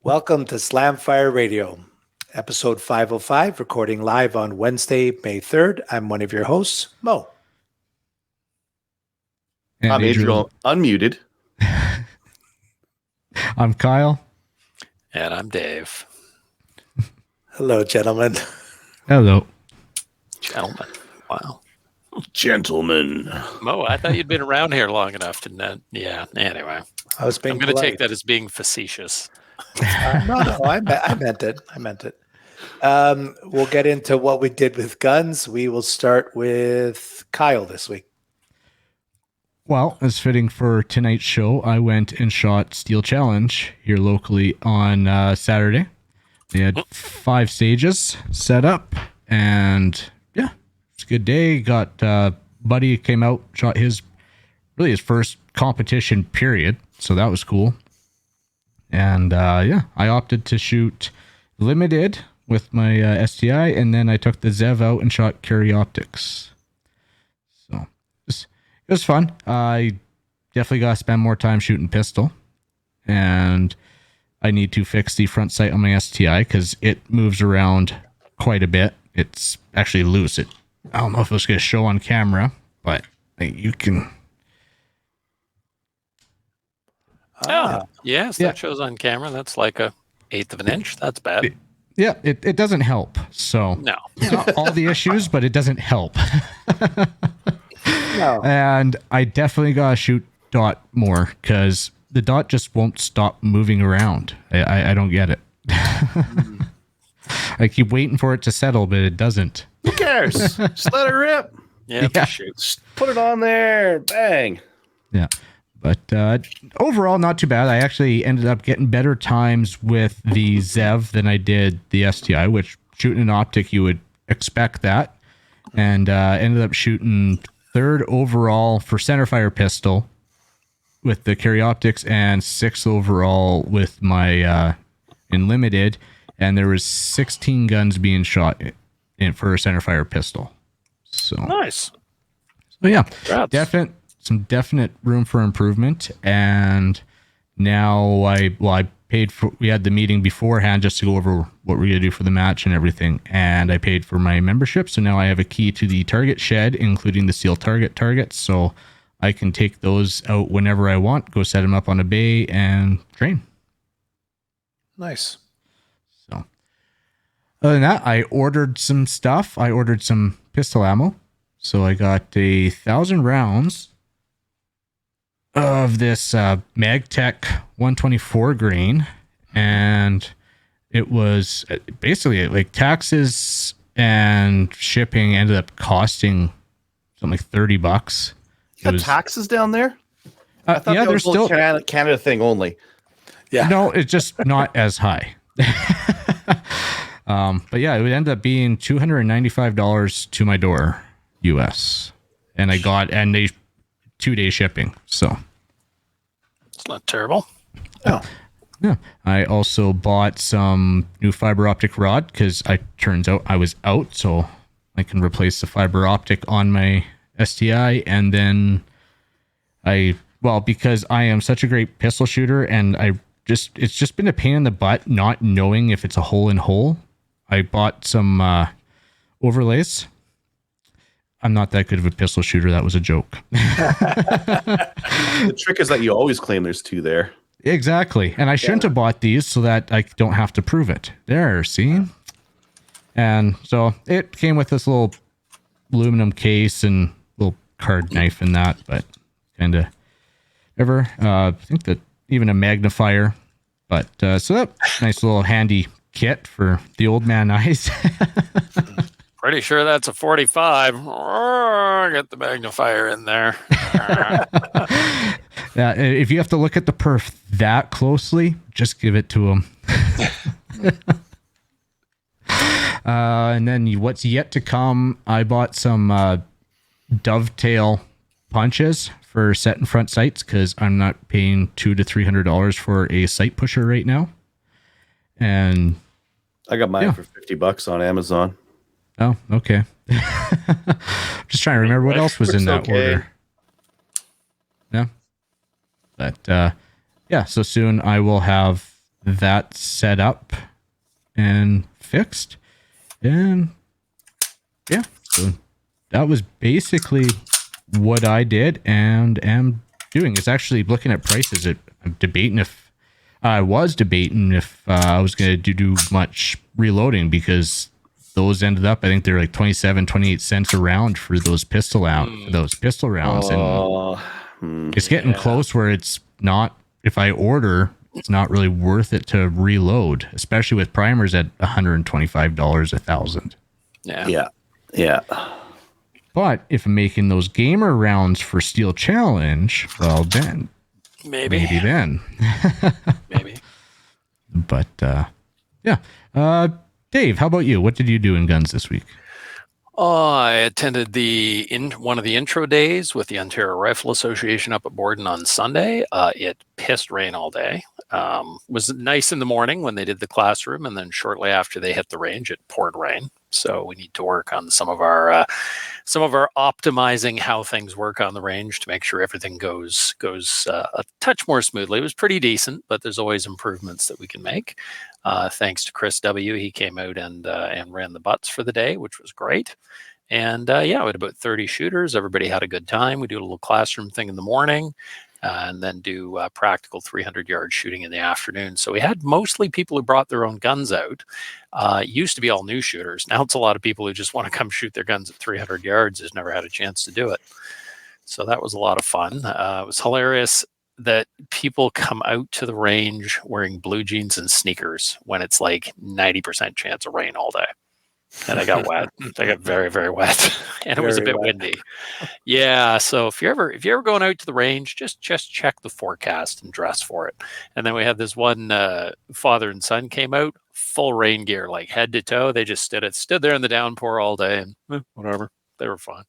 Welcome to Slamfire Radio, episode 505, recording live on Wednesday, May 3rd. I'm one of your hosts, Mo. And I'm Adriel, unmuted. I'm Kyle. And I'm Dave. Hello, gentlemen. Hello. Gentlemen. Wow. Gentlemen. Mo, I thought you'd been around here long enough to yeah, anyway. I was being I'm going to polite. take that as being facetious. No, I meant it. We'll get into what we did with guns. We will start with Kyle this week. Well, as fitting for tonight's show, I went and shot Steel Challenge here locally on Saturday. They had 5 stages set up, and yeah, it's a good day. Got Buddy came out, shot his first competition period, so that was cool. And I opted to shoot limited with my STI, and then I took the Zev out and shot carry optics. So it was fun. I definitely got to spend more time shooting pistol, and I need to fix the front sight on my STI because it moves around quite a bit. It's actually loose. I don't know if it was going to show on camera, but you can. Yes, that shows on camera. That's like a 1/8 of an inch. That's bad. Yeah, it doesn't help. So No. it's not all the issues, but it doesn't help. No. And I definitely gotta shoot dot more because the dot just won't stop moving around. I don't get it. I keep waiting for it to settle, but it doesn't. Who cares? Just let it rip. Yeah, Yeah. shoot. Just put it on there. Bang. Yeah. But overall, not too bad. I actually ended up getting better times with the Zev than I did the STI, which shooting an optic, you would expect that. And ended up shooting 3rd overall for centerfire pistol with the carry optics and 6th overall with my in limited. And there was 16 guns being shot for a centerfire pistol. So Nice. So yeah, Congrats. some definite room for improvement. And now I paid for, we had the meeting beforehand just to go over what we're going to do for the match and everything. And I paid for my membership. So now I have a key to the target shed, including the steel targets. So I can take those out whenever I want, go set them up on a bay and train. Nice. So other than that, I ordered some stuff. I ordered some pistol ammo. So I got 1,000 rounds of this MagTech 124 grain, and it was basically like taxes and shipping ended up costing something like $30. You got taxes down there? I thought yeah, that was there's still Canada thing only. Yeah. no, it's just not as high. But yeah, it would end up being $295 to my door, US, and they 2-day shipping. So It's not terrible. Oh, yeah, I also bought some new fiber optic rod because turns out I was out, so I can replace the fiber optic on my STI, and then because I am such a great pistol shooter, and it's just been a pain in the butt not knowing if it's a hole in hole. I bought some overlays. I'm not that good of a pistol shooter. That was a joke. The trick is that you always claim there's 2 there. Exactly. And I shouldn't have bought these so that I don't have to prove it. There, see? And so it came with this little aluminum case and little card knife and that, but kind of I think that even a magnifier. But so that nice little handy kit for the old man eyes. Pretty sure that's a 45. Get the magnifier in there. Yeah, if you have to look at the perf that closely, just give it to him. And then what's yet to come, I bought some dovetail punches for set and front sights because I'm not paying $200 to $300 for a sight pusher right now. And I got mine for $50 on Amazon. oh, okay. Just trying to remember what else was in that order. Yeah. But yeah, so soon I will have that set up and fixed. And yeah, so that was basically what I did and am doing. It's actually looking at prices. I'm debating if I was going to do much reloading, because those ended up, I think they're like 27, 28 cents a round for those pistol rounds. And it's getting close where it's not, if I order, it's not really worth it to reload, especially with primers at $125 1,000. Yeah. But if I'm making those gamer rounds for Steel Challenge, well, then maybe then. Maybe. But yeah. Dave, how about you? What did you do in guns this week? I attended one of the intro days with the Ontario Rifle Association up at Borden on Sunday. It pissed rain all day. Was nice in the morning when they did the classroom, and then shortly after they hit the range, it poured rain. So we need to work on some of our optimizing how things work on the range to make sure everything goes a touch more smoothly. It was pretty decent, but there's always improvements that we can make. Thanks to Chris W. He came out and ran the butts for the day, which was great. And we had about 30 shooters. Everybody had a good time. We do a little classroom thing in the morning, and then do practical 300-yard shooting in the afternoon. So we had mostly people who brought their own guns out. It used to be all new shooters. Now it's a lot of people who just want to come shoot their guns at 300 yards who's never had a chance to do it. So that was a lot of fun. It was hilarious that people come out to the range wearing blue jeans and sneakers when it's like 90% chance of rain all day. And I got wet. I got very, very wet. And it was a bit windy. Yeah. So if you're ever going out to the range, just check the forecast and dress for it. And then we had this one father and son came out, full rain gear, like head to toe. They just stood there in the downpour all day, and whatever. They were fine.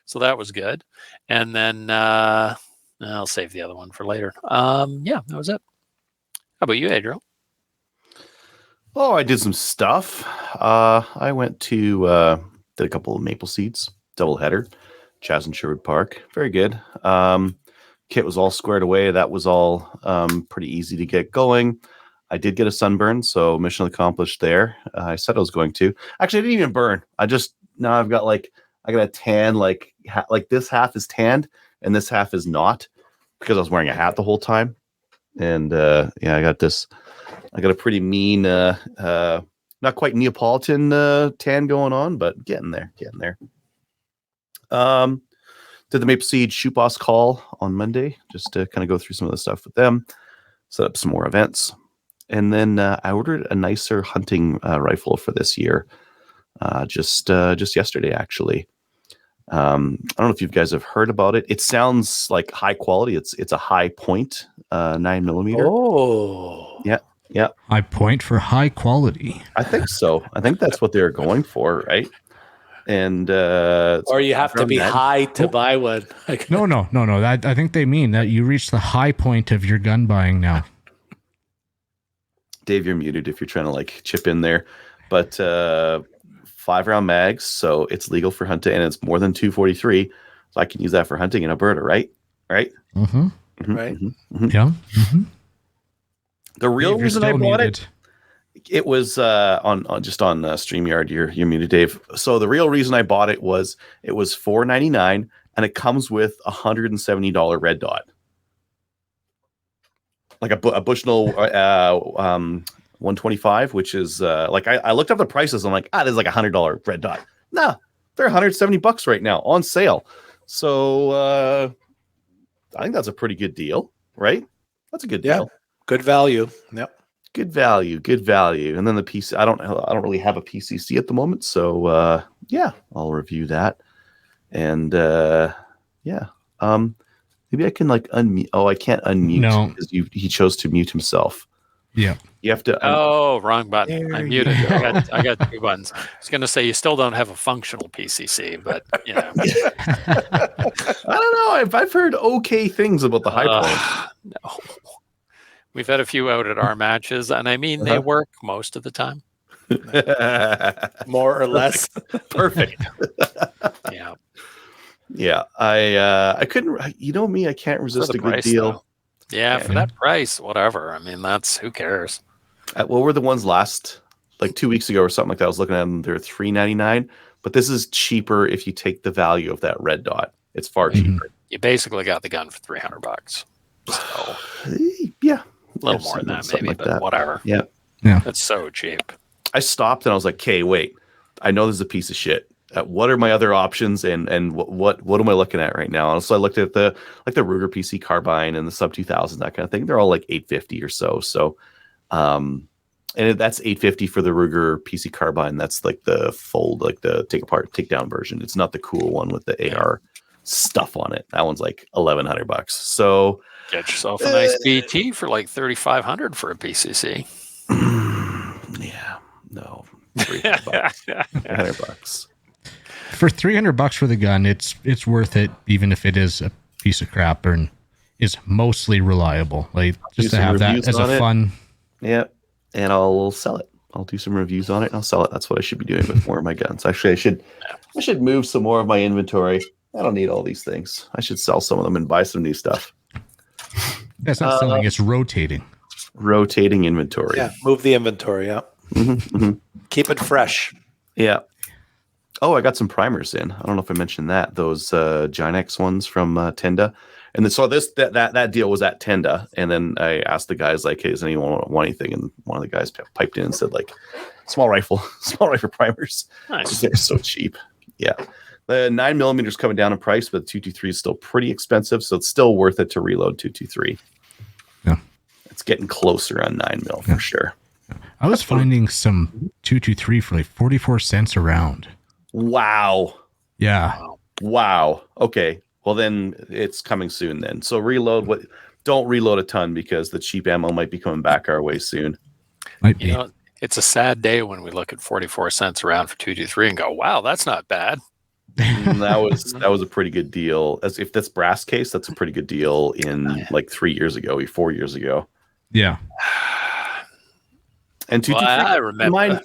So that was good. And then I'll save the other one for later. That was it. How about you, Adriel? Oh, I did some stuff. I went to did a couple of Maple Seeds doubleheader, Chaz and Sherwood Park. Very good. Kit was all squared away. That was all pretty easy to get going. I did get a sunburn, so mission accomplished there. I said I was going to. Actually, I didn't even burn. I've got a tan, like this half is tanned and this half is not, because I was wearing a hat the whole time. And I got this. I got a pretty mean, not quite Neapolitan tan going on, but getting there. Did the Maple Seed Shoot Boss call on Monday, just to kind of go through some of the stuff with them, set up some more events. And then I ordered a nicer hunting rifle for this year, just yesterday, actually. I don't know if you guys have heard about it. It sounds like high quality. It's a high point 9mm. Oh, yeah. High point for high quality. I think so. I think that's what they're going for, right? And or you have to be high to buy one. No. I think they mean that you reach the high point of your gun buying now. Dave, you're muted if you're trying to chip in there. But 5-round mags, so it's legal for hunting, and it's more than 243. So I can use that for hunting in Alberta, right? Mm-hmm. Right. Mm-hmm. Yeah. Mm-hmm. The real reason I bought muted. it was on StreamYard. You're muted, Dave. So the real reason I bought it was $4.99, and it comes with $170 red dot, like a Bushnell 125, which is I looked up the prices. I'm like, this is like $100 red dot. No, they're $170 right now on sale. So I think that's a pretty good deal, right? That's a good deal. Good value. Yep. Good value. And then the PC, I don't really have a PCC at the moment, so I'll review that. And maybe I can unmute. Oh, I can't unmute because he chose to mute himself. Yeah. You have to. Wrong button. I'm muted. I got 2 buttons. I was going to say you still don't have a functional PCC, but I don't know. I've heard okay things about the high point. No. We've had a few out at our matches, and I mean, they work most of the time. More or less. Perfect. Yeah. I couldn't, me, I can't resist a good deal. Yeah, for that price, whatever. I mean, who cares? What were the ones last, like 2 weeks ago or something like that? I was looking at them. They're $3.99, but this is cheaper if you take the value of that red dot. It's far cheaper. You basically got the gun for $300. So yeah, a little more than that, maybe, like but that. whatever. Yeah, That's so cheap. I stopped and I was like, "Okay, wait. I know this is a piece of shit. What are my other options, and what am I looking at right now?" And so I looked at the Ruger PC carbine and the sub 2000, that kind of thing. They're all like $850 or so. So, and that's $850 for the Ruger PC carbine. That's like the fold, like the take apart, take down version. It's not the cool one with the AR stuff on it. That one's like $1,100. So get yourself a nice BT for like $3,500 for a PCC. Yeah, no, $300. $100. For $300 for the gun, it's worth it, even if it is a piece of crap and is mostly reliable. Like just to have that as a fun. Yeah, and I'll sell it. I'll do some reviews on it and I'll sell it. That's what I should be doing with more of my guns. Actually, I should move some more of my inventory. I don't need all these things. I should sell some of them and buy some new stuff. That's not selling, it's rotating. Rotating inventory. Yeah, move the inventory. Yeah. Keep it fresh. Yeah. Oh, I got some primers in. I don't know if I mentioned that. Those Ginex ones from Tenda. And then, so that deal was at Tenda. And then I asked the guys, like, hey, does anyone want anything? And one of the guys piped in and said, like, small rifle primers. Nice. They're so cheap. Yeah. The 9mm is coming down in price, but the 223 is still pretty expensive. So it's still worth it to reload 223. Yeah. It's getting closer on 9mm for sure. I was finding some 223 for like 44 cents a round. Wow. Yeah. Wow. Okay. Well, then it's coming soon then. So don't reload a ton because the cheap ammo might be coming back our way soon. Might be. It's a sad day when we look at 44 cents a round for 223 and go, wow, that's not bad. That was a pretty good deal. As if that's brass case, that's a pretty good deal in like 4 years ago. Yeah. And 223, I remember.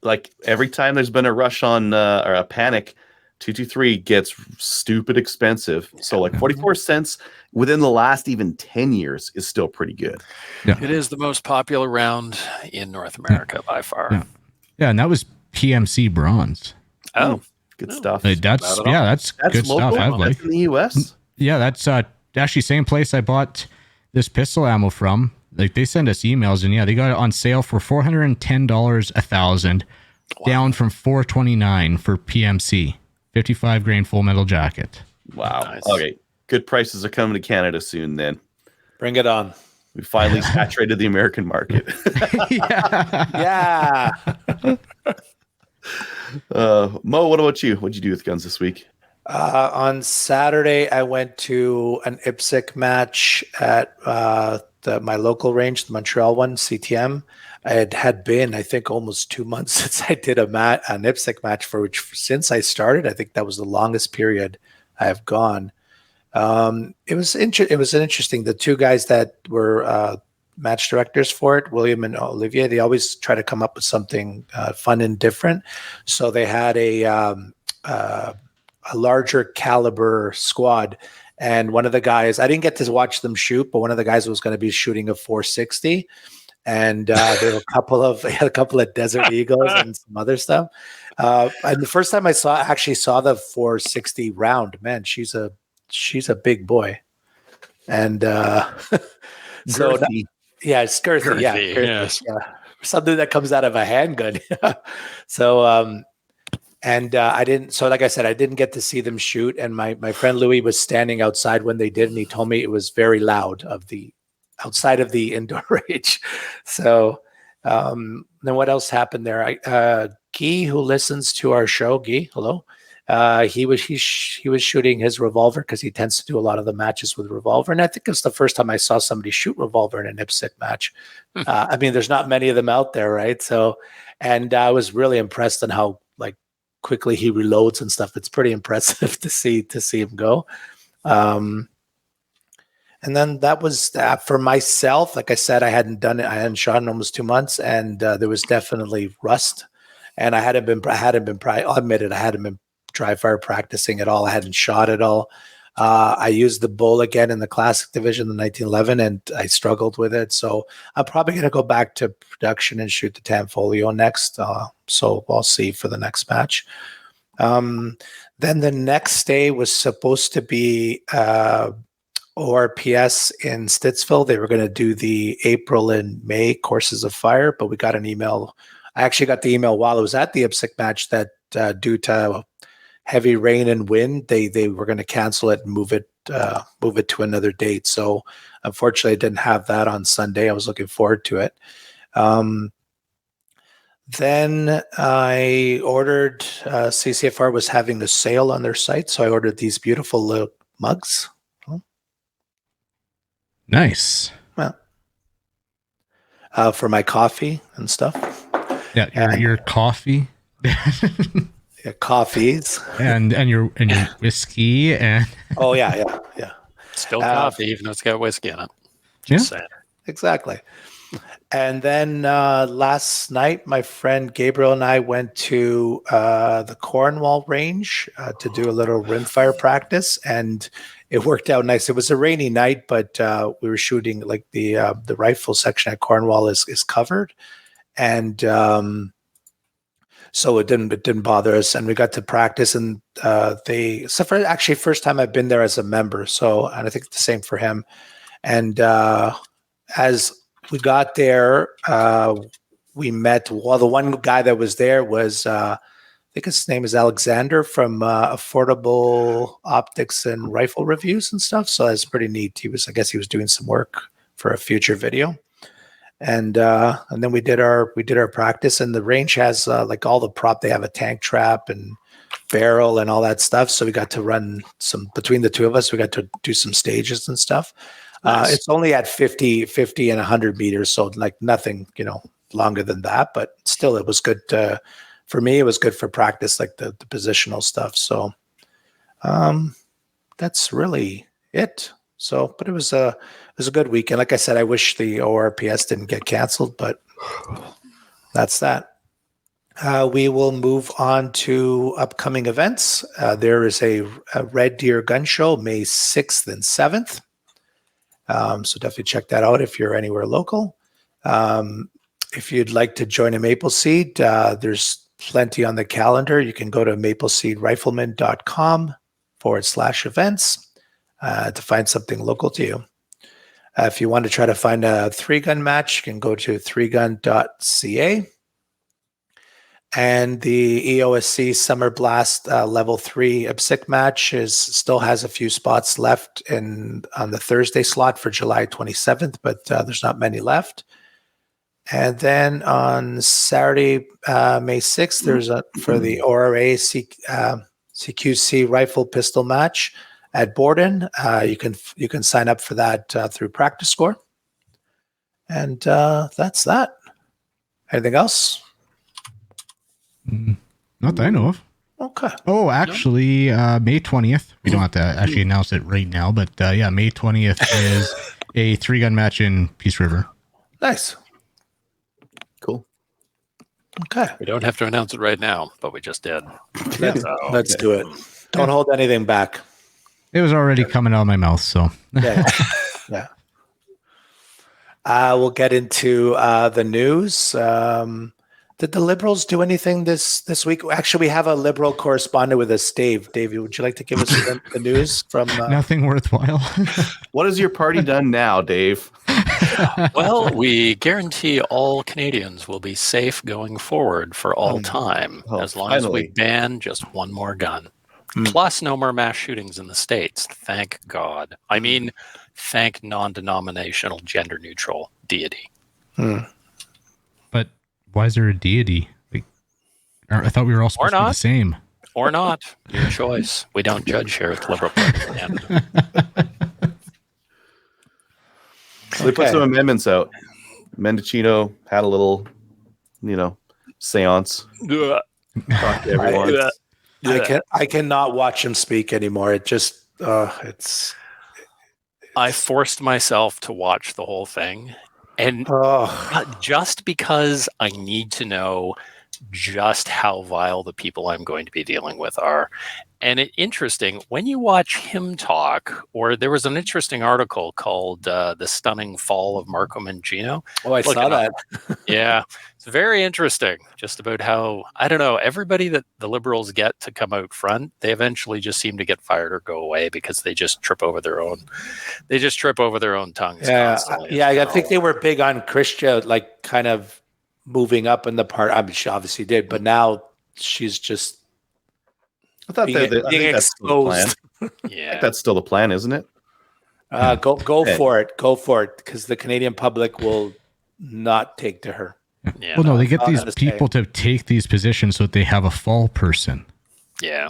Like every time there's been a rush on or a panic, 223 gets stupid expensive. So like 44 cents within the last even 10 years is still pretty good. Yeah. It is the most popular round in North America by far. Yeah, and that was PMC bronze. Oh, good stuff. That's good local? stuff. That's in the US. Yeah, that's actually same place I bought this pistol ammo from. Like they send us emails, and they got it on sale for $410 1,000, down from $429 for PMC, 55 grain full metal jacket. Wow. Nice. Okay, good prices are coming to Canada soon. Then Bring it on. we finally saturated the American market. Yeah. Mo, what about you? What'd you do with guns this week? On Saturday, I went to an IPSC match at my local range, the Montreal one, CTM. It had been, I think, almost 2 months since I did an IPSC match, for which since I started, I think that was the longest period I have gone. It was interesting. The two guys that were match directors for it, William and Olivier, they always try to come up with something fun and different. So they had a larger caliber squad. And one of the guys, I didn't get to watch them shoot, but one of the guys was going to be shooting a 460. And there were a couple of Desert Eagles and some other stuff. And the first time I actually saw the 460 round, man, she's a big boy. And so yeah, it's girthy. Yeah, girthy, yes. Yeah, something that comes out of a handgun. So and I didn't. So like I said, I didn't get to see them shoot. And my friend Louis was standing outside when they did, and he told me it was very loud outside of the indoor range. So then what else happened there? Guy, who listens to our show, Guy, hello. He was shooting his revolver because he tends to do a lot of the matches with revolver, and I think it's the first time I saw somebody shoot revolver in an IPSC match. I mean, there's not many of them out there, right? So, and I was really impressed on how quickly he reloads and stuff. It's pretty impressive to see him go. And then that was for myself. Like I said, I hadn't done it. I hadn't shot in almost 2 months, and there was definitely rust. And I hadn't been dry fire practicing at all. I hadn't shot at all. I used the bull again in the classic division, the 1911, and I struggled with it. So I'm probably going to go back to production and shoot the Tanfolio next. So I'll see for the next match. Then the next day was supposed to be ORPS in Stittsville. They were going to do the April and May courses of fire, but we got an email. I actually got the email while I was at the IPSC match that due to heavy rain and wind, they were going to cancel it and move it to another date. So unfortunately, I didn't have that on Sunday. I was looking forward to it. Then I ordered, CCFR was having a sale on their site, so I ordered these beautiful little mugs. Nice. Well, for my coffee and stuff. Yeah, your coffee. Yeah, coffees. and your whiskey and Oh yeah. Still coffee, even though it's got whiskey in it. Yeah. Just saying. Exactly. And then last night, my friend Gabriel and I went to the Cornwall range to do a little rimfire practice, and it worked out nice. It was a rainy night, but we were shooting like the rifle section at Cornwall is covered, and so it didn't bother us, and we got to practice. And actually first time I've been there as a member, so and I think it's the same for him. And as we got there, we met. Well, the one guy that was there was, I think his name is Alexander from Affordable Optics and Rifle Reviews and stuff. So that's pretty neat. I guess he was doing some work for a future video, and then we did our practice. And the range has like all the prop. They have a tank trap and barrel and all that stuff. So we got to run some between the two of us. We got to do some stages and stuff. Nice. It's only at 50 and 100 meters, so like nothing, longer than that. But still, it was good for me. It was good for practice, like the positional stuff. So that's really it. So, but it was a good weekend. Like I said, I wish the ORPS didn't get canceled, but that's that. We will move on to upcoming events. There is a Red Deer Gun Show, May 6th and 7th. So definitely check that out if you're anywhere local. If you'd like to join a Maple Seed, there's plenty on the calendar. You can go to mapleseedrifleman.com/events to find something local to you. If you want to try to find a 3-gun match, you can go to 3gun.ca. And the EOSC Summer Blast Level 3 IPSC match still has a few spots left on the Thursday slot for July 27th, but there's not many left. And then on Saturday, May 6th, there's for the ORA CQC rifle pistol match at Borden. You can sign up for that through Practice Score. And that's that. Anything else? Not that I know of. Okay. Oh, actually, May 20th. We don't have to actually announce it right now, but yeah, May 20th is a 3-gun match in Peace River. Nice. Cool. Okay. We don't have to announce it right now, but we just did. Let's do it. Don't hold anything back. It was already coming out of my mouth, so. Yeah. We'll get into the news. Did the Liberals do anything this week? Actually, we have a Liberal correspondent with us, Dave. Dave, would you like to give us the news from? Nothing worthwhile. What has your party done now, Dave? Well, we guarantee all Canadians will be safe going forward for all time, as long as we ban just one more gun. Plus, no more mass shootings in the States. Thank God. I mean, thank non-denominational, gender-neutral deity. But why is there a deity? I thought we were all supposed to be the same. Or not. Your choice. We don't judge here at the Liberal Party of Canada. So they put some amendments out. Mendocino had a little, seance. Talk to everyone. I cannot watch him speak anymore. It just it's. I forced myself to watch the whole thing, and just because I need to know just how vile the people I'm going to be dealing with are. And interesting, when you watch him talk, or there was an interesting article called The Stunning Fall of Marco Mangino. Oh, I saw that. Yeah, it's very interesting just about how, I don't know, everybody that the Liberals get to come out front, they eventually just seem to get fired or go away because they just trip over their own tongues constantly. Yeah, I think they were big on Christia, like kind of moving up in the part. I mean, she obviously did, but now she's just I thought being, I think that's still the plan. exposed. I Yeah. think that's still the plan, isn't it? Go for it, because the Canadian public will not take to her. Yeah. Well, no, they get not these gonna people to take these positions so that they have a fall person. Yeah.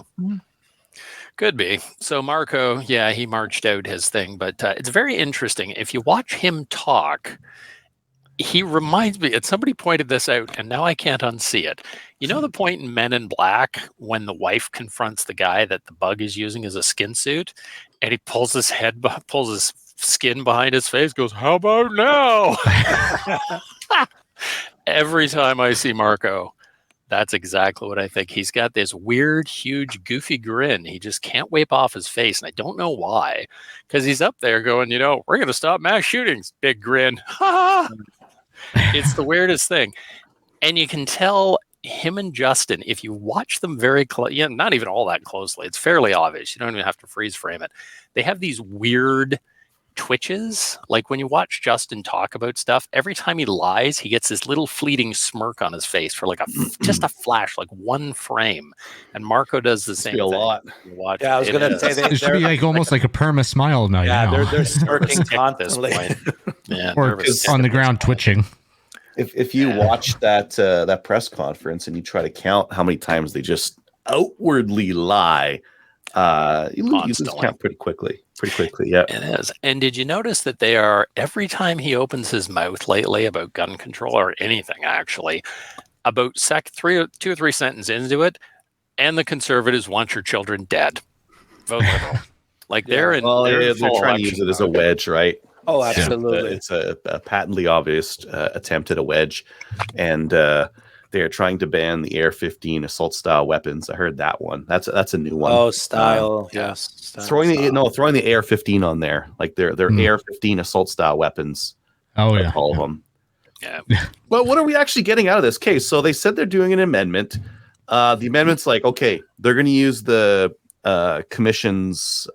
Could be. So Marco, yeah, he marched out his thing, but it's very interesting. If you watch him talk, he reminds me, and somebody pointed this out, and now I can't unsee it. You know the point in Men in Black when the wife confronts the guy that the bug is using as a skin suit, and he pulls his skin behind his face, goes, "How about now?" Every time I see Marco, that's exactly what I think. He's got this weird, huge, goofy grin. He just can't wipe off his face, and I don't know why. Because he's up there going, we're going to stop mass shootings. Big grin. It's the weirdest thing. And you can tell him and Justin, if you watch them very close, not even all that closely, it's fairly obvious. You don't even have to freeze frame it. They have these weird twitches. Like when you watch Justin talk about stuff, every time he lies, he gets this little fleeting smirk on his face for like just a flash, like one frame. And Marco does the same thing. A lot. Yeah, I was going to say It should be like almost like a perma smile now. Yeah, they're smirking constantly. Yeah, or on the ground twitching. If you watch that press conference and you try to count how many times they just outwardly lie, you lose count pretty quickly. Yeah, it is. And did you notice that they are, every time he opens his mouth lately about gun control or anything, actually, about 2 or 3 sentences into it, and the Conservatives want your children dead. Vote Liberal. Like they're they're trying to use it as a wedge, right? Oh, absolutely. It's a patently obvious attempt at a wedge, and they're trying to ban the AR-15 assault-style weapons. I heard that one. That's a new one. Oh, style. Yes. Throwing the AR-15 on there, like they're AR-15 assault-style weapons. Oh yeah, all of them. Yeah. Well, what are we actually getting out of this case? So they said they're doing an amendment. The amendment's like, okay, they're going to use the commission's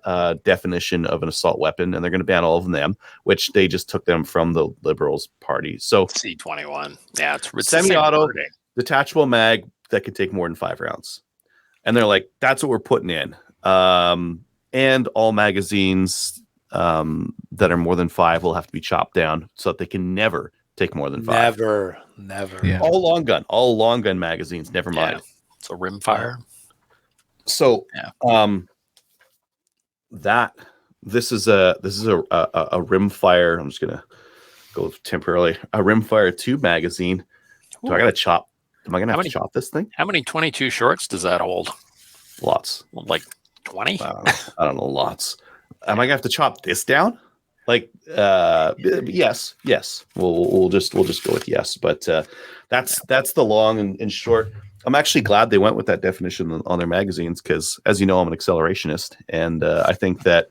definition of an assault weapon, and they're going to ban all of them, which they just took them from the Liberals party. So C-21. Yeah, it's semi-auto detachable mag that could take more than 5 rounds. And they're like, that's what we're putting in. And all magazines that are more than 5 will have to be chopped down so that they can never take more than 5. Never. Yeah. All long gun magazines, never mind. Yeah. So rimfire. So, this is a rimfire. I'm just gonna go temporarily. A rimfire 2 magazine. Do I gotta chop? Am I gonna have to chop this thing? How many 22 shorts does that hold? Lots. Like 20? I don't know. Lots. Am I gonna have to chop this down? Like, yes. We'll just go with yes. But that's the long and short. I'm actually glad they went with that definition on their magazines because, as you know, I'm an accelerationist, and I think that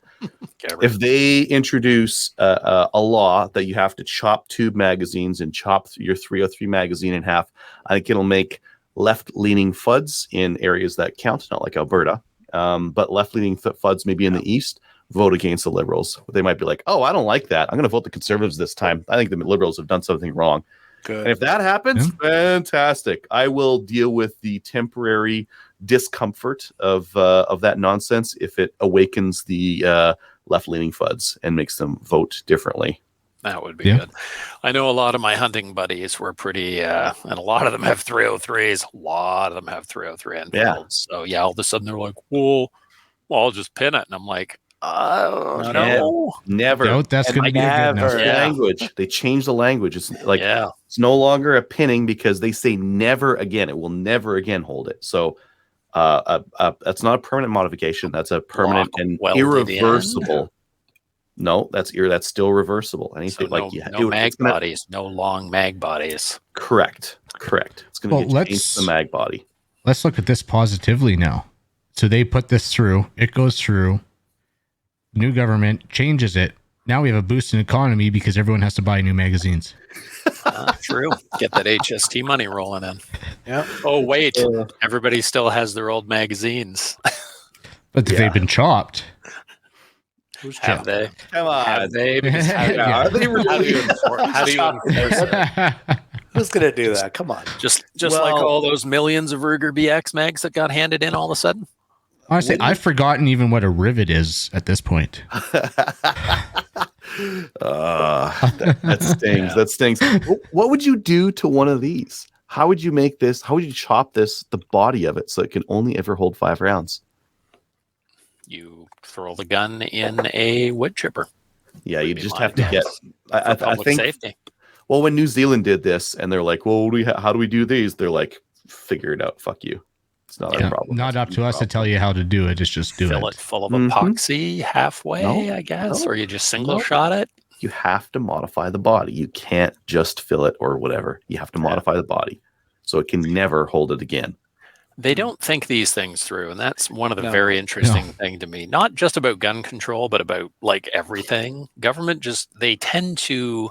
if they introduce a law that you have to chop tube magazines and chop your 303 magazine in half, I think it'll make left-leaning FUDs in areas that count, not like Alberta, but left-leaning FUDs maybe in the East vote against the Liberals. They might be like, oh, I don't like that. I'm going to vote the Conservatives this time. I think the Liberals have done something wrong. Good. And if that happens, fantastic. I will deal with the temporary discomfort of that nonsense if it awakens the left-leaning FUDs and makes them vote differently. That would be good. I know a lot of my hunting buddies were pretty, and a lot of them have 303s. A lot of them have 303 Enfields. So yeah, all of a sudden they're like, well, I'll just pin it. And I'm like, no. Never. No, that's going to be a good no. Language. They changed the language. It's like it's no longer a pinning because they say never again. It will never again hold it. So that's not a permanent modification. That's a permanent and irreversible. No, that's still reversible. Anything so no mag bodies, no long mag bodies. Correct. Correct. It's going to change the mag body. Let's look at this positively now. So they put this through. It goes through. New government changes it. Now we have a boost in economy because everyone has to buy new magazines. True. Get that HST money rolling in. Yeah. Oh, wait. Everybody still has their old magazines. But they've been chopped. Who's Have they? Come on. Have they? Because Yeah. are they really? How do you enforce it? Who's gonna do that? Come on. Just like all those millions of Ruger BX mags that got handed in all of a sudden? Honestly, I've forgotten even what a rivet is at this point. That stings. Yeah. That stings. What would you do to one of these? How would you make this? How would you chop the body of it so it can only ever hold 5 rounds? You throw the gun in a wood chipper. Yeah, you just have to get. I think safety. Well, when New Zealand did this, and they're like, "Well, how do we do these?" They're like, "Figure it out. Fuck you. It's not our problem. Not up to us to tell you how to do it. It's just do it. Fill it full of epoxy halfway, I guess, or you just single shot it. You have to modify the body. You can't just fill it or whatever. You have to modify the body so it can never hold it again. They don't think these things through, and that's one of the very interesting thing to me. Not just about gun control, but about like everything. Government they tend to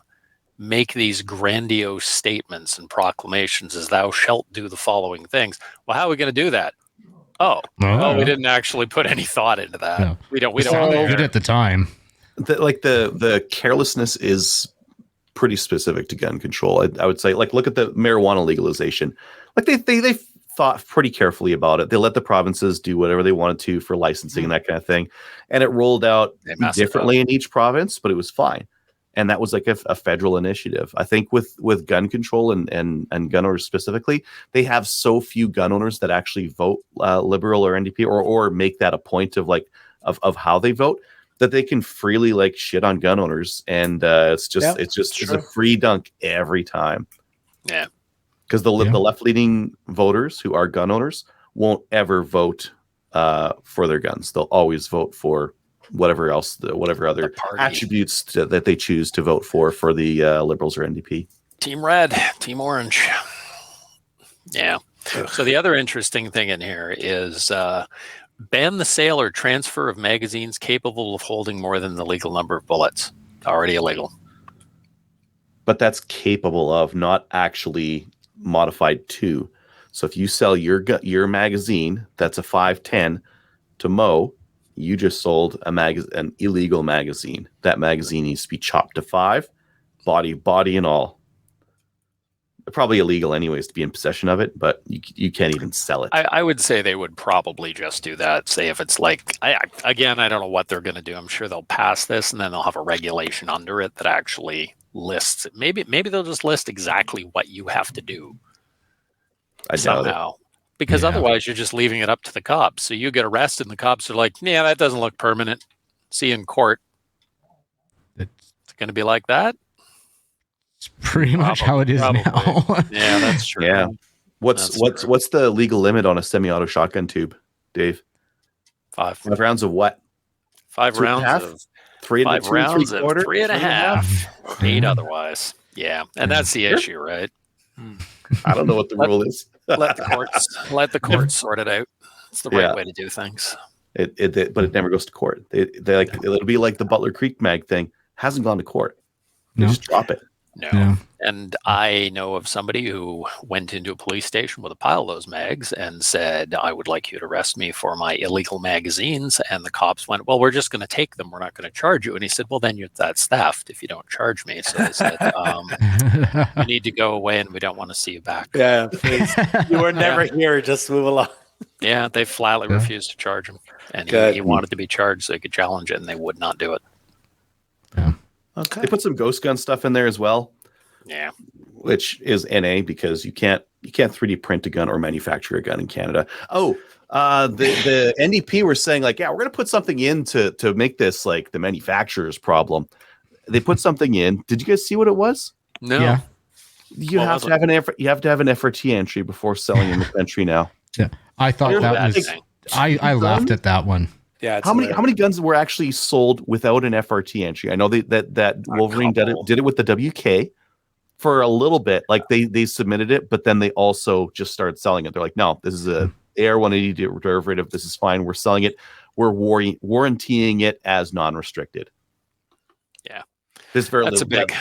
make these grandiose statements and proclamations as thou shalt do the following things. Well, how are we going to do that? We didn't actually put any thought into that. No. We don't good at the time. The carelessness is pretty specific to gun control. I would say, like, look at the marijuana legalization. Like they thought pretty carefully about it. They let the provinces do whatever they wanted to for licensing and that kind of thing. And it rolled out differently in each province, but it was fine. And that was like a federal initiative. I think with gun control and gun owners specifically, they have so few gun owners that actually vote Liberal or NDP or make that a point of of how they vote, that they can freely like shit on gun owners. And it's a free dunk every time. Yeah. Because the left leaning voters who are gun owners won't ever vote for their guns. They'll always vote for whatever other attributes that they choose to vote for the Liberals or NDP. Team Red, Team Orange. Yeah. So the other interesting thing in here is ban the sale or transfer of magazines capable of holding more than the legal number of bullets. Already illegal. But that's capable of, not actually modified to. So if you sell your magazine that's a 510 to Mo, you just sold an illegal magazine. That magazine needs to be chopped to 5, body and all. Probably illegal anyways to be in possession of it, but you can't even sell it. I would say they would probably just do that. Say if it's like, I don't know what they're going to do. I'm sure they'll pass this and then they'll have a regulation under it that actually lists it. Maybe they'll just list exactly what you have to do. I doubt it. Because otherwise you're just leaving it up to the cops. So you get arrested and the cops are like, yeah, that doesn't look permanent. See you in court. It's going to be like that. It's pretty much how it is now. Yeah, that's true. Yeah. What's the legal limit on a semi-auto shotgun tube, Dave? 5 rounds of what? 5 rounds of 5 rounds of 3.5. 8 otherwise. Yeah. And that's the issue, right? I don't know what the rule is. Let the courts sort it out. It's the right way to do things. But it never goes to court. It'll be like the Butler Creek mag thing. Hasn't gone to court. They just drop it. No. Yeah. And I know of somebody who went into a police station with a pile of those mags and said, I would like you to arrest me for my illegal magazines. And the cops went, well, we're just going to take them. We're not going to charge you. And he said, well, then that's theft if you don't charge me. So they said, you need to go away and we don't want to see you back. Yeah, please. You were never here. Just move along. Yeah, they flatly refused to charge him. And he wanted to be charged so he could challenge it, and they would not do it. Yeah. Okay. They put some ghost gun stuff in there as well. Yeah. Which is NA because you can't 3D print a gun or manufacture a gun in Canada. Oh, the NDP were saying like, yeah, we're gonna put something in to make this like the manufacturer's problem. They put something in. Did you guys see what it was? No. Yeah. You have to have an FRT entry before selling in the country now. Yeah. I thought that was I laughed at that one. Yeah. How many guns were actually sold without an FRT entry? I know that Wolverine did it with the WK for a little bit. Like they submitted it, but then they also just started selling it. They're like, no, this is a AR-180 derivative. This is fine. We're selling it. We're warrantying it as non-restricted. Yeah. There's very That's little. a big,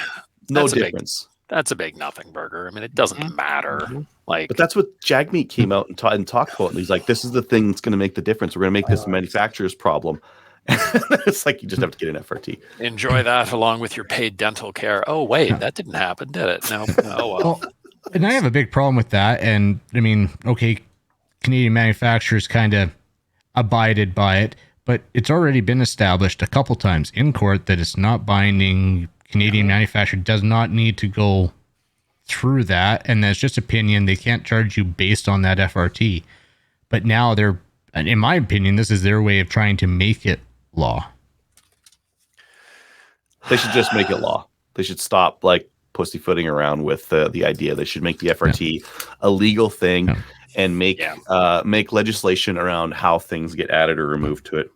No that's a big- difference. That's a big nothing burger. I mean, it doesn't matter. Like, But that's what Jagmeet came out and talked about. And he's like, this is the thing that's going to make the difference. We're going to make this a manufacturer's problem. It's like you just have to get an FRT. enjoy that along with your paid dental care. Oh, wait, that didn't happen, did it? No. Oh, well. Well, and I have a big problem with that. And I mean, okay, Canadian manufacturers kind of abided by it, but it's already been established a couple times in court that it's not binding. Canadian manufacturer does not need to go through that, and that's just opinion. They can't charge you based on that FRT. But now they're, in my opinion, this is their way of trying to make it law. They should just make it law. They should stop like pussyfooting around with the idea. They should make the FRT a legal thing and make legislation around how things get added or removed to it.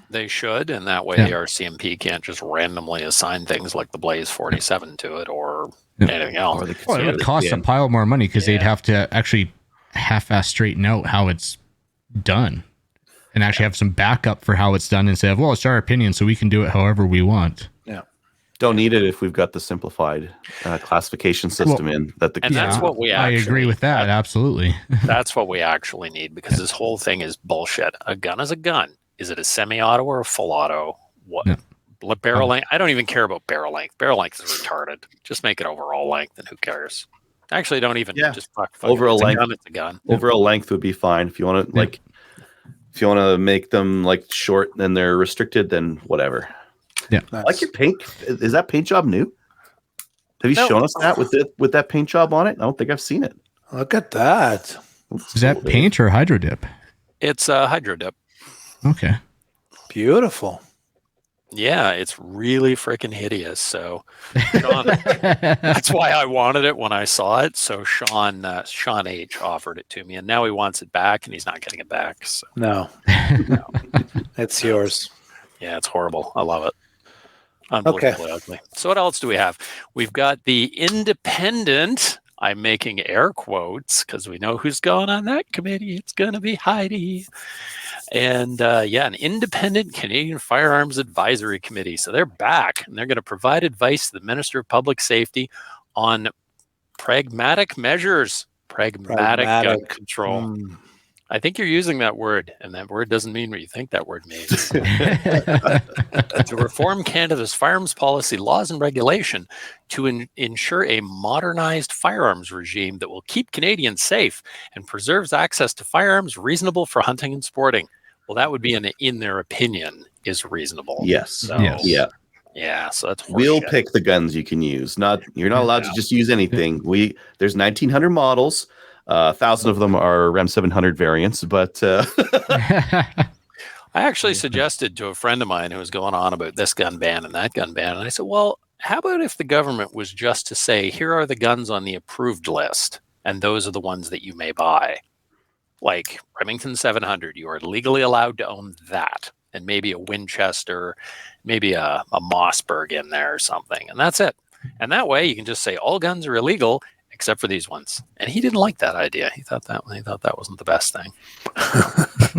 They should, and that way RCMP can't just randomly assign things like the Blaze 47 to it or anything else. Well, it would cost a pile more money because they'd have to actually half-ass straighten out how it's done and actually have some backup for how it's done instead of, well, it's our opinion, so we can do it however we want. Yeah. Don't need it if we've got the simplified classification system in that the And that's what we actually, I agree with that. Absolutely. That's what we actually need, because this whole thing is bullshit. A gun is a gun. Is it a semi-auto or a full auto? What barrel length? I don't even care about barrel length. Barrel length is retarded. Just make it overall length, and who cares? Actually, don't even just fuck overall length. It's a gun. Overall length would be fine. If you want to if you want to make them like short and they're restricted, then whatever. Yeah. I like your paint. Is that paint job new? Have you shown us that with that paint job on it? I don't think I've seen it. Look at that. Is that paint or hydro dip? It's a hydro dip. Okay. Beautiful. Yeah, it's really freaking hideous. So, Sean, that's why I wanted it when I saw it. So Sean H offered it to me, and now he wants it back, and he's not getting it back. So. No. It's yours. Yeah, it's horrible. I love it. Unbelievably ugly. So what else do we have? We've got the independent. I'm making air quotes because we know who's going on that committee. It's going to be Heidi. And an independent Canadian Firearms Advisory Committee. So they're back, and they're going to provide advice to the Minister of Public Safety on pragmatic measures, pragmatic gun control. I think you're using that word, and that word doesn't mean what you think that word means. To reform Canada's firearms policy, laws, and regulation to ensure a modernized firearms regime that will keep Canadians safe and preserves access to firearms reasonable for hunting and sporting. Well, that would be in their opinion is reasonable. Yes. So, Yeah. Yeah. So that's we'll horseshit. pick the guns you can use. You're not allowed to just use anything. There's 1,900 models. 1,000 of them are RAM 700 variants, but I actually suggested to a friend of mine who was going on about this gun ban and that gun ban, and I said, well, how about if the government was just to say, here are the guns on the approved list, and those are the ones that you may buy. Like Remington 700, you are legally allowed to own that, and maybe a Winchester, maybe a Mossberg in there or something, and that's it. And that way you can just say all guns are illegal except for these ones. And he didn't like that idea. He thought that wasn't the best thing.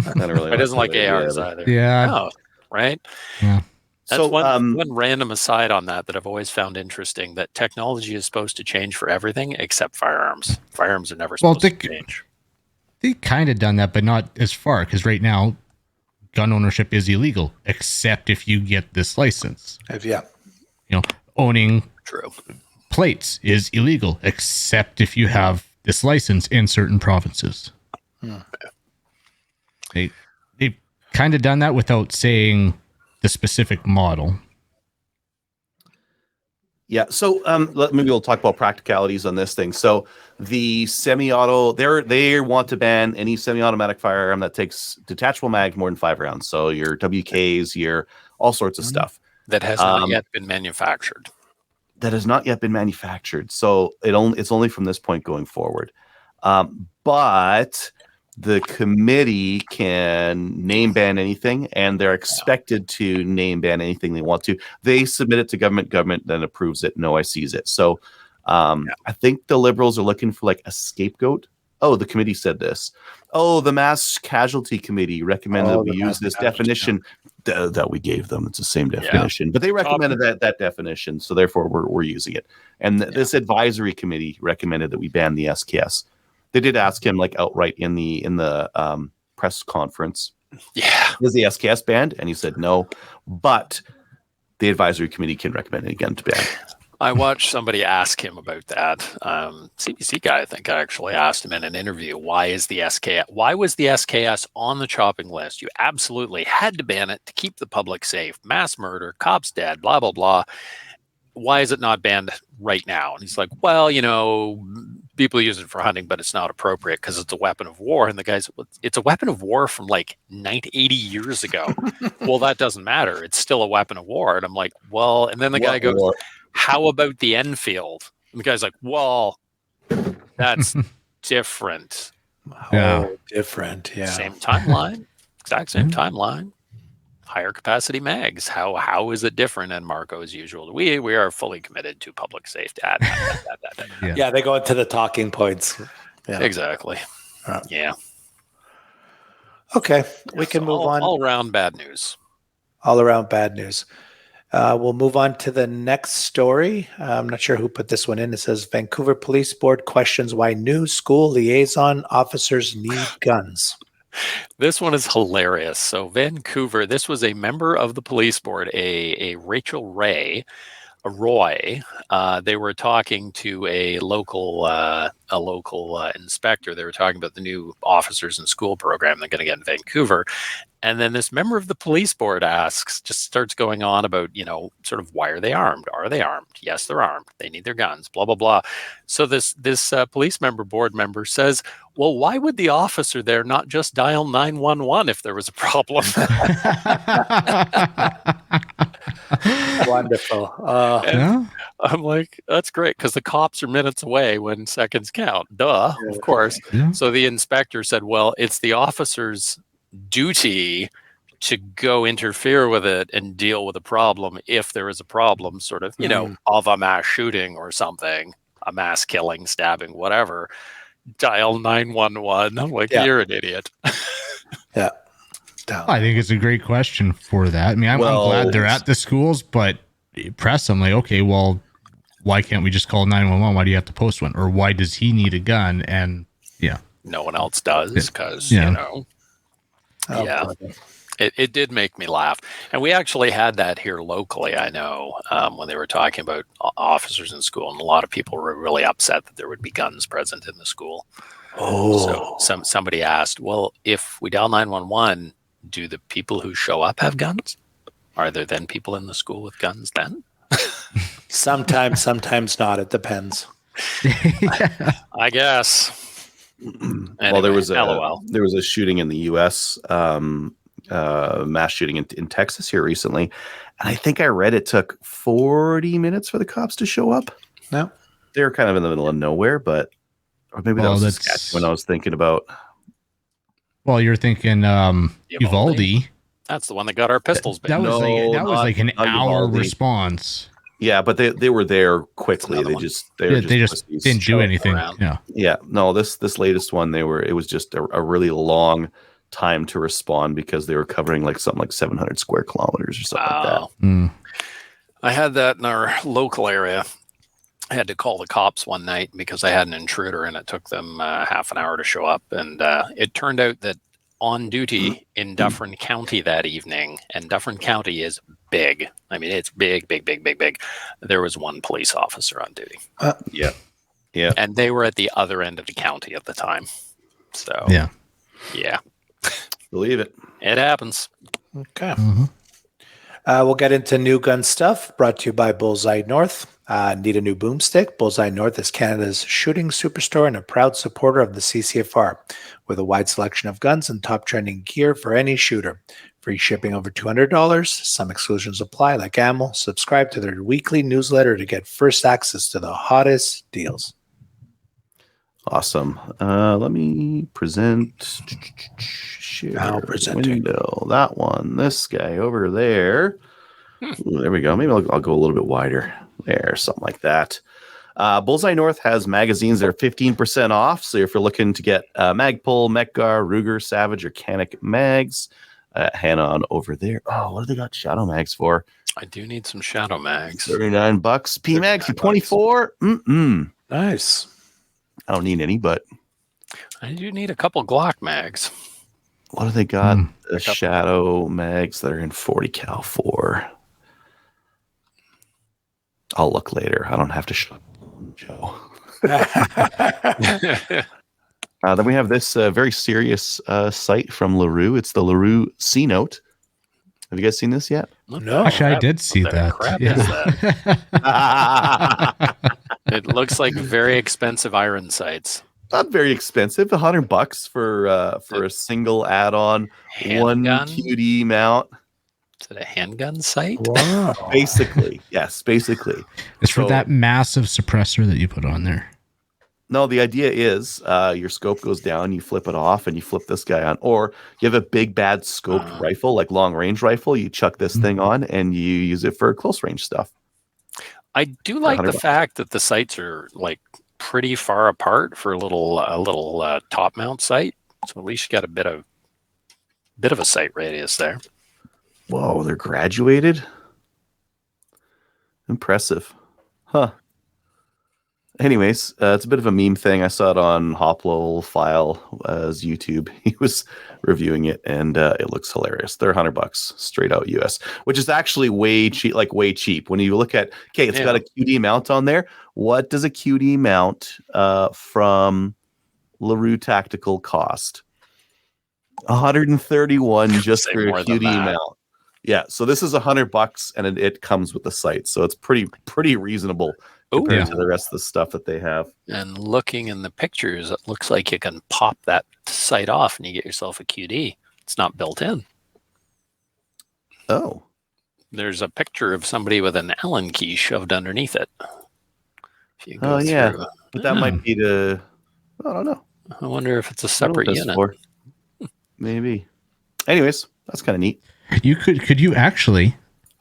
He doesn't like ARs either. Yeah. No, right? Yeah. That's So, one random aside on that I've always found interesting, that technology is supposed to change for everything except firearms. Firearms are never supposed to change. They kind of done that, but not as far, because right now gun ownership is illegal except if you get this license. Owning plates is illegal except if you have this license in certain provinces. They've kind of done that without saying the specific model. Yeah. So maybe we'll talk about practicalities on this thing. So the semi-auto, they want to ban any semi-automatic firearm that takes detachable mag more than 5 rounds. So your WKs, your all sorts of stuff that has not yet been manufactured. That has not yet been manufactured. So it's only from this point going forward. But the committee can name ban anything, and they're expected to name ban anything they want to. They submit it to government then approves it, and OICs it. So I think the Liberals are looking for like a scapegoat. Oh, the committee said this. Oh, the Mass Casualty Committee recommended that we use this definition that we gave them. It's the same definition, but they recommended that definition, so therefore we're using it. And this advisory committee recommended that we ban the SKS. They did ask him like outright in the press conference. Yeah. Is the SKS banned? And he said no, but the advisory committee can recommend it again to ban. I watched somebody ask him about that. CBC guy, I think, actually asked him in an interview, why was the SKS on the chopping list? You absolutely had to ban it to keep the public safe. Mass murder, cops dead, blah, blah, blah. Why is it not banned right now? And he's like, well, people use it for hunting, but it's not appropriate because it's a weapon of war. And the guy's, it's a weapon of war from like 80 years ago. Well, that doesn't matter. It's still a weapon of war. And I'm like, well, and then the guy goes, how about the Enfield? And the guy's like, well, that's different. Different. Yeah. Same timeline, exact same timeline. Higher capacity mags. How is it different? And Marco, as usual, we are fully committed to public safety. Yeah, they go into the talking points. Yeah. Exactly. Yeah. Okay, we can move on. All around bad news. All around bad news. We'll move on to the next story. I'm not sure who put this one in. It says Vancouver Police Board questions why new school liaison officers need guns. This one is hilarious. So Vancouver, this was a member of the police board, a Rachel Roy. They were talking to a local inspector. They were talking about the new officers in school program they're going to get in Vancouver. And then this member of the police board starts going on about, sort of, why are they armed? Are they armed? Yes, they're armed. They need their guns, blah, blah, blah. So this police board member says, well, why would the officer there not just dial 911 if there was a problem? Wonderful. I'm like, that's great, because the cops are minutes away when seconds count. Duh, of course. Yeah. So the inspector said, well, it's the officer's duty to go interfere with it and deal with a problem if there is a problem, sort of, of a mass shooting or something, a mass killing, stabbing, whatever. Dial 911. I'm like, you're an idiot. Yeah. I think it's a great question for that. I mean, I'm glad they're at the schools, but press them like, okay, well, why can't we just call 911? Why do you have to post one? Or why does he need a gun? And no one else does, because, Oh, It did make me laugh. And we actually had that here locally, I know, when they were talking about officers in school. And a lot of people were really upset that there would be guns present in the school. Oh. So somebody asked, well, if we dial 911, do the people who show up have guns? Are there then people in the school with guns then? Sometimes not. It depends. I guess. Anyway, Well, there was LOL. a shooting in the U.S., mass shooting in Texas here recently, and I think I read it took 40 minutes for the cops to show up. No, they were kind of in the middle of nowhere, or maybe that was Saskatchewan I was thinking about. Well, you're thinking Uvalde. That's the one that got our pistols back. That was like an hour response. Yeah, but they were there quickly. They just didn't do anything. Around. Yeah. No, this latest one, it was just a really long time to respond because they were covering like something like 700 square kilometers or something like that. Mm. I had that in our local area. I had to call the cops one night because I had an intruder, and it took them half an hour to show up. And it turned out that on duty in Dufferin County that evening, and Dufferin County is big. I mean, it's big. There was one police officer on duty. Yeah. And they were at the other end of the county at the time. So, yeah. Believe it. It happens. Okay. Mm-hmm. We'll get into new gun stuff, brought to you by Bullseye North. Need a new boomstick? Bullseye North is Canada's shooting superstore and a proud supporter of the CCFR, with a wide selection of guns and top trending gear for any shooter. Free shipping over $200. Some exclusions apply, like ammo. Subscribe to their weekly newsletter to get first access to the hottest deals. Awesome. Let me present. Share Now presenting. window. That one. This guy over there. Ooh, there we go. Maybe I'll go a little bit wider. There, something like that. Bullseye North has magazines that are 15% off. So if you're looking to get Magpul, Metgar, Ruger, Savage, or Canik mags, hand on over there. Oh, what do they got Shadow mags for? I do need some shadow mags. $39. PMags for 24. Nice. I don't need any, but I do need a couple Glock mags. what do they got? The A couple. Shadow mags that are in 40 cal for. I'll look later. I don't have to show Joe. Then we have this very serious site from LaRue. It's the LaRue C Note. Have you guys seen this yet? No. Actually, I did see What the that. crap Yeah. is that? It looks like very expensive iron sights. Not very expensive. $100 for a single add-on, one Handgun? QD mount. Is it a handgun sight? Wow. Basically, yes, basically. It's for So- that massive suppressor that you put on there. No, the idea is your scope goes down, you flip it off, and you flip this guy on. Or you have a big, bad scoped rifle, like long range rifle. You chuck this thing on, and you use it for close range stuff. I do like the $100. fact that the sights are like pretty far apart for a little top mount sight. So at least you got a bit of a sight radius there. Whoa, they're graduated? Impressive. Huh. Anyways, it's a bit of a meme thing. I saw it on Hoplo File as YouTube. He was reviewing it, and it looks hilarious. They're $100 straight out US, which is actually way cheap. Like way cheap. When you look at, okay, it's got a QD mount on there. What does a QD mount from LaRue Tactical cost? 131 just Say for a more than QD that. mount. Yeah, so this is $100, and it comes with the sight, so it's pretty reasonable compared to the rest of the stuff that they have. And looking in the pictures, it looks like you can pop that sight off and you get yourself a QD. It's not built in. Oh, There's a picture of somebody with an Allen key shoved underneath it. If you go yeah. through, but that might be the. I don't know. I wonder if it's a I don't know what separate that's unit. for. Maybe. Anyways, that's kind of neat. You could you actually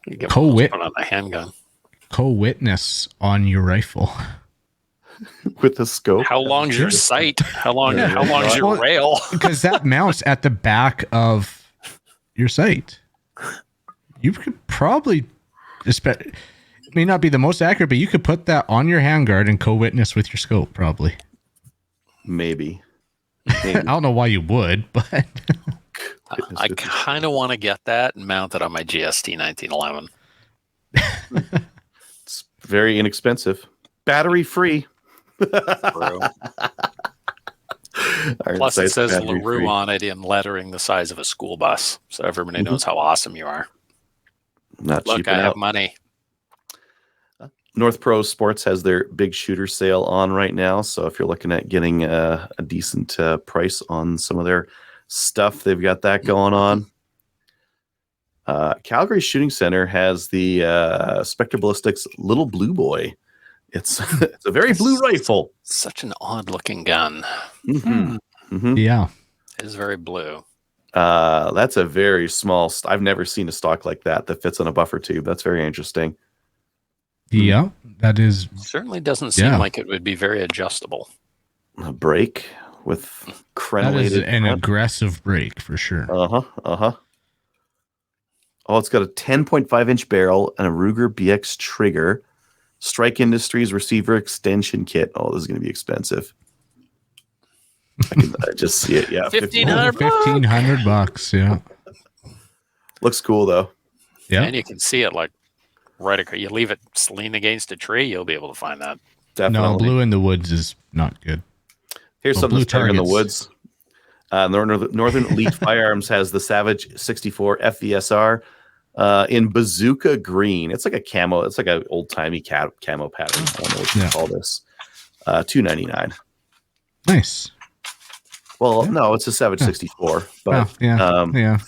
You get one of those Co-wit. put on a handgun. co-witness on your rifle? With the scope. How long's your sight? How long? Yeah. How long's your Well, rail? Because that mounts at the back of your sight. You could probably, it may not be the most accurate, but you could put that on your handguard and co-witness with your scope, probably. Maybe. I don't know why you would, but I kind of want to get that and mount it on my GST 1911. It's very inexpensive. Battery free. True. Iron Plus, it sights, says battery LaRue free. on it in lettering the size of a school bus, so everybody knows how awesome you are. Not Look, cheap I have out. money. North Pro Sports has their big shooter sale on right now. So if you're looking at getting a decent price on some of their stuff, they've got that going on. Calgary Shooting Center has the Spectre Ballistics Little Blue Boy. It's a very blue rifle. Such an odd-looking gun. yeah. It is very blue. That's a very small. I've never seen a stock like that fits on a buffer tube. That's very interesting. Yeah, that is. Certainly doesn't seem Yeah. like it would be very adjustable. A brake with That is crenellated. an aggressive break for sure. Oh, it's got a 10.5 inch barrel and a Ruger BX trigger. Strike Industries receiver extension kit. Oh, this is going to be expensive. I just see it. Yeah, $1,500. $1,500. Yeah. Looks cool though. Yeah. And you can see it like right across. You leave it lean against a tree, you'll be able to find that. Definitely. No, blue in the woods is not good. Here's Oh, something blue that's better in the targets. woods. Northern Elite Firearms has the Savage 64 FVSR in bazooka green. It's like a camo. It's like an old timey camo pattern. I don't know what you call this. $299. Nice. Well, no, it's a Savage 64. But Oh, yeah. Yeah.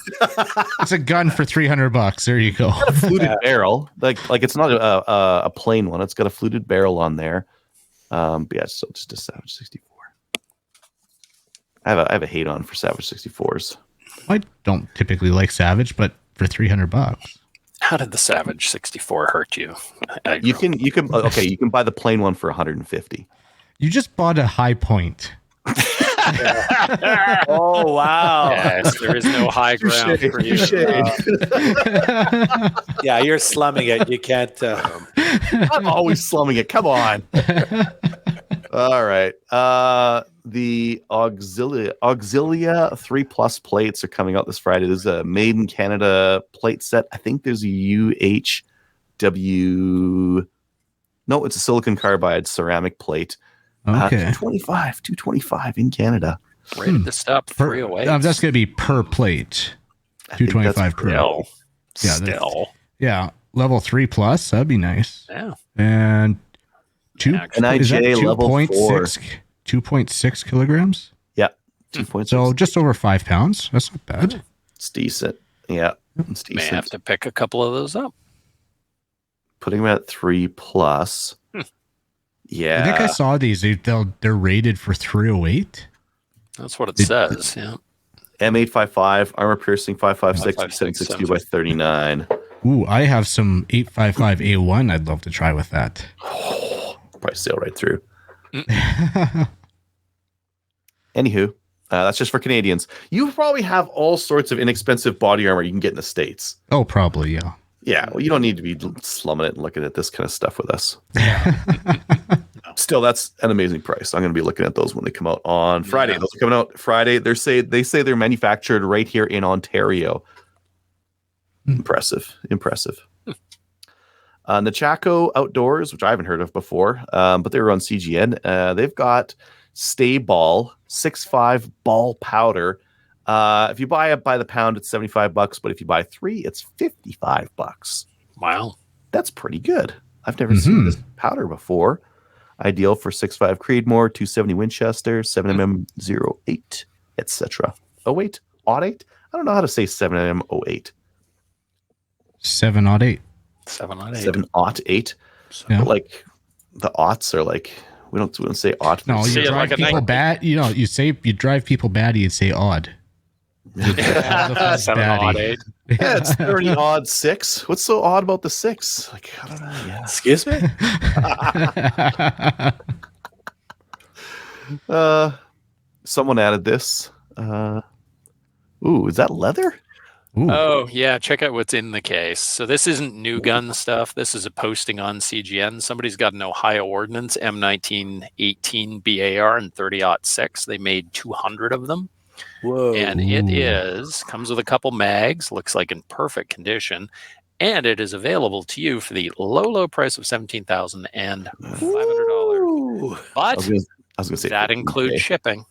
It's a gun for $300. There you go. a fluted barrel. Like it's not a plain one. It's got a fluted barrel on there. But yeah, it's still just a Savage 64. I have a hate on for Savage 64s. I don't typically like Savage, but for $300. How did the Savage 64 hurt you? You can buy the plain one for 150. You just bought a High Point. Oh wow! Yes, there is no high ground for you. Yeah, you're slumming it. You can't. I'm always slumming it. Come on. All right. The Auxilia 3+ plates are coming out this Friday. There's a Made in Canada plate set. I think there's a UHW. No, it's a silicon carbide ceramic plate. Okay. 225 in Canada. Rated this up 308. That's going to be per plate. 225 per. Still. Yeah, Still. Yeah, level 3+. That'd be nice. Yeah. And NIJ level 4. 2.6 kilograms. Yeah, 2.6. So just over 5 pounds. That's not bad. It's decent. Yeah, it's May decent. have to pick a couple of those up. Putting them at 3+. Yeah, I think I saw these. They're rated for 308. That's what it says. Yeah. M855 armor piercing 556 556, 760 by 39. Ooh, I have some 855A1 I'd love to try with that. Probably sail right through. Anywho, that's just for Canadians. You probably have all sorts of inexpensive body armor you can get in the States. Oh, probably, yeah. Yeah, well, you don't need to be slumming it and looking at this kind of stuff with us. Still, that's an amazing price. I'm going to be looking at those when they come out on Friday. Yeah. Those are coming out Friday. They say they're manufactured right here in Ontario. Impressive. Nechako Outdoors, which I haven't heard of before, but they were on CGN. They've got Stay Ball 6.5 ball powder. If you buy it by the pound, it's $75, but if you buy 3, it's $55. Wow. That's pretty good. I've never seen this powder before. Ideal for 6.5 Creedmoor, 270 Winchester, 7mm 08, etc. 08? Odd 8? I don't know how to say 7mm 08. 708. 708. Yeah. But like the aughts are like we don't say aught. No, See you it drive like a people bad. You know, you drive people batty and say odd. That's an odd 8. Yeah, it's 30 odd 6. What's so odd about the 6? Like, I don't know. Yeah. Excuse me. Someone added this. Is that leather? Ooh. Oh, yeah. Check out what's in the case. So this isn't new gun stuff. This is a posting on CGN. Somebody's got an Ohio Ordnance M1918 BAR and 30-06. They made 200 of them. Whoa. And it comes with a couple mags, looks like in perfect condition. And it is available to you for the low price of $17,500. But I was gonna say that includes $15K. shipping.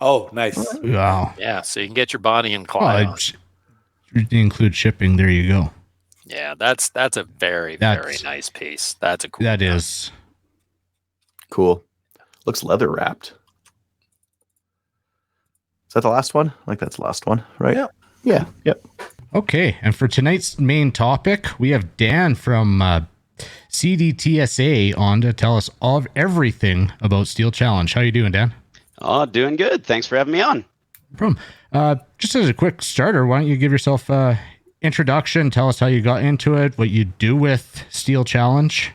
Oh, nice. Wow. Yeah, so you can get your Bonnie and Clyde. Well, include shipping. There you go. Yeah, that's a very nice piece. That's a cool. That gun. is Cool. Looks leather wrapped. Is that the last one? Like that's the last one, right? Yeah. Yeah. Yep. okay. And for tonight's main topic, we have Dan from CDTSA on to tell us everything about Steel Challenge. How you doing, Dan? Oh, doing good. Thanks for having me on. No problem. Just as a quick starter, why don't you give yourself an introduction? Tell us how you got into it, what you do with Steel Challenge.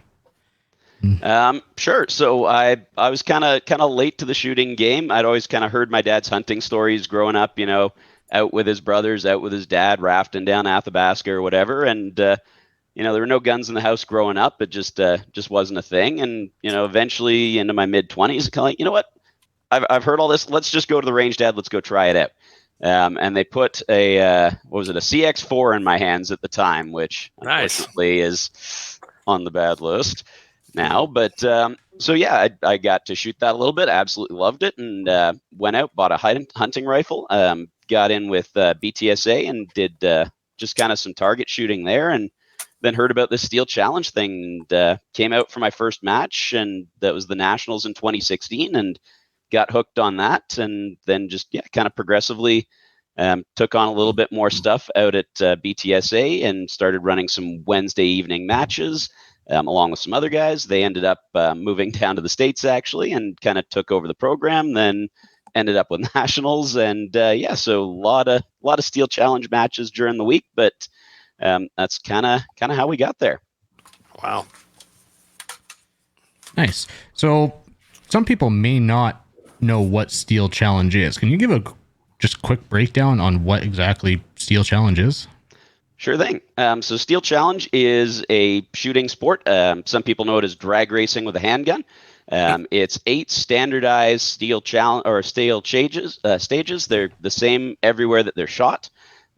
Sure. So I was kind of late to the shooting game. I'd always kind of heard my dad's hunting stories growing up, you know, out with his brothers, out with his dad, rafting down Athabasca or whatever. And, you know, there were no guns in the house growing up. It just wasn't a thing. And, you know, eventually into my mid-20s, kind of like, you know what? I've heard all this. Let's just go to the range, Dad. Let's go try it out. And they put a CX4 in my hands at the time, which unfortunately is on the bad list now. But so yeah, I got to shoot that a little bit. Absolutely loved it, and went out, bought a hunting rifle. Got in with BTSA and did just kind of some target shooting there, and then heard about this Steel Challenge thing, and came out for my first match, and that was the Nationals in 2016, and got hooked on that, and then just kind of progressively took on a little bit more stuff out at BTSA and started running some Wednesday evening matches along with some other guys. They ended up moving down to the States actually, and kind of took over the program. Then ended up with Nationals, and so a lot of Steel Challenge matches during the week. But That's kind of how we got there. Wow. Nice. So some people may not know what Steel Challenge is. Can you give a just quick breakdown on what exactly Steel Challenge is? Sure thing. So Steel Challenge is a shooting sport. Some people know it as drag racing with a handgun. It's 8 standardized steel stages. They're the same everywhere that they're shot.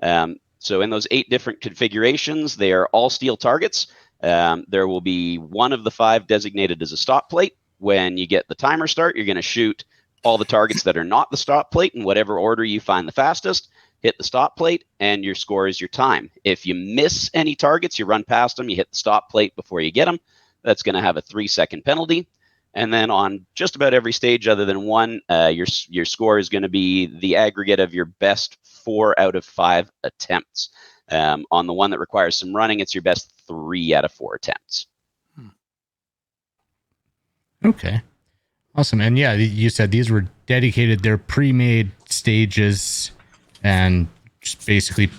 So in those 8 different configurations, they are all steel targets. There will be one of the 5 designated as a stop plate. When you get the timer start, you're going to shoot all the targets that are not the stop plate in whatever order you find the fastest. Hit the stop plate, and your score is your time. If you miss any targets, you run past them, you hit the stop plate before you get them. That's going to have a 3-second penalty. And then on just about every stage other than one, your score is going to be the aggregate of your best 4 out of 5 attempts. On the one that requires some running, it's your best 3 out of 4 attempts. Okay. Awesome. And yeah, you said these were dedicated, they're pre-made stages and just basically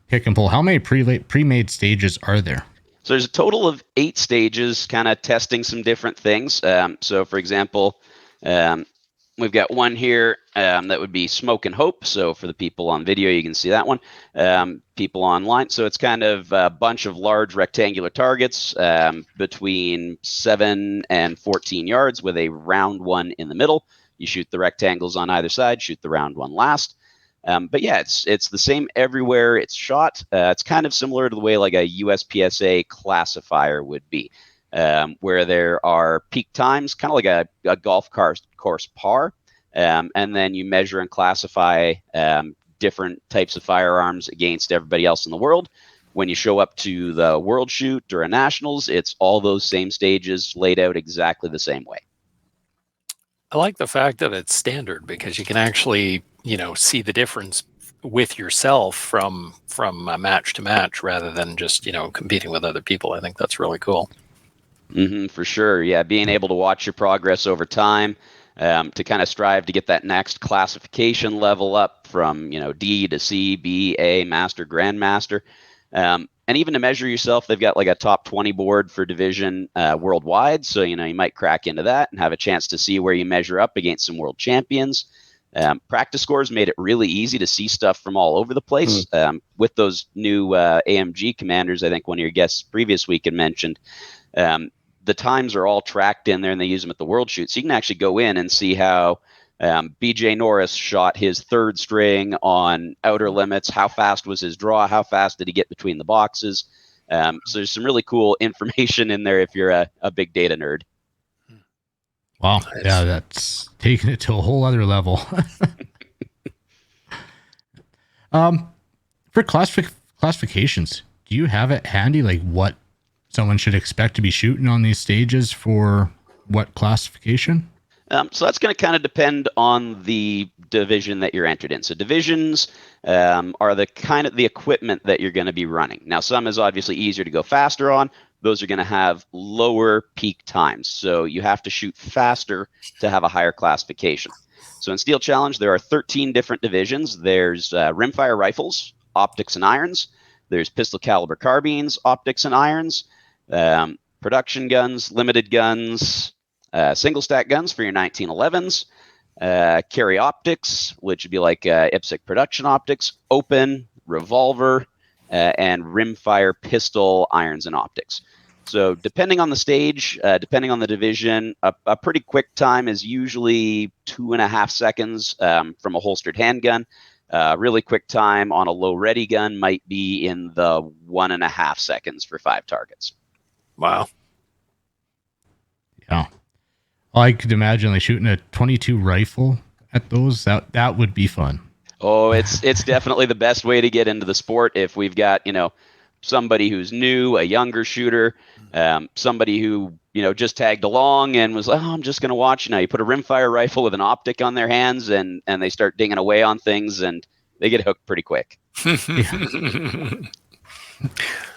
pick and pull. How many pre-made stages are there? So there's a total of 8 stages, kind of testing some different things. So for example, we've got one here that would be Smoke and Hope. So for the people on video, you can see that one. People online. So it's kind of a bunch of large rectangular targets between 7 and 14 yards with a round one in the middle. You shoot the rectangles on either side, shoot the round one last. But yeah, it's the same everywhere it's shot. It's kind of similar to the way like a USPSA classifier would be, where there are peak times, kind of like a golf course par, and then you measure and classify different types of firearms against everybody else in the world. When you show up to the World Shoot or a Nationals, it's all those same stages laid out exactly the same way. I like the fact that it's standard because you can actually, see the difference with yourself from match to match rather than just, competing with other people. I think that's really cool. For sure. Yeah. Being able to watch your progress over time, to kind of strive to get that next classification level up from, D to C, B, A, Master, Grandmaster. And even to measure yourself, they've got like a top 20 board for division worldwide. So, you might crack into that and have a chance to see where you measure up against some world champions. Practice scores made it really easy to see stuff from all over the place. With those new AMG commanders, I think one of your guests previous week had mentioned, the times are all tracked in there and they use them at the World Shoot. So you can actually go in and see how BJ Norris shot his 3rd string on outer limits. How fast was his draw? How fast did he get between the boxes? So there's some really cool information in there if you're a big data nerd. Wow. Yeah, that's taking it to a whole other level. For classifications, do you have it handy, like what someone should expect to be shooting on these stages for what classification? So that's going to kind of depend on the division that you're entered in. So divisions are the equipment that you're going to be running. Now, some is obviously easier to go faster on. Those are going to have lower peak times. So you have to shoot faster to have a higher classification. So in Steel Challenge, there are 13 different divisions. There's rimfire rifles, optics and irons. There's pistol caliber carbines, optics and irons. Production guns, limited guns, single stack guns for your 1911s, carry optics, which would be like IPSC production optics, open, revolver, and rimfire pistol irons and optics. So depending on the stage, depending on the division, a pretty quick time is usually 2.5 seconds from a holstered handgun. Really quick time on a low ready gun might be in the 1.5 seconds for 5 targets. Wow. Yeah. I could imagine like shooting a 22 rifle at those. That would be fun. Oh, it's definitely the best way to get into the sport. If we've got, somebody who's new, a younger shooter, somebody who, just tagged along and was like, oh, I'm just going to watch. You put a rimfire rifle with an optic on their hands and they start dinging away on things and they get hooked pretty quick.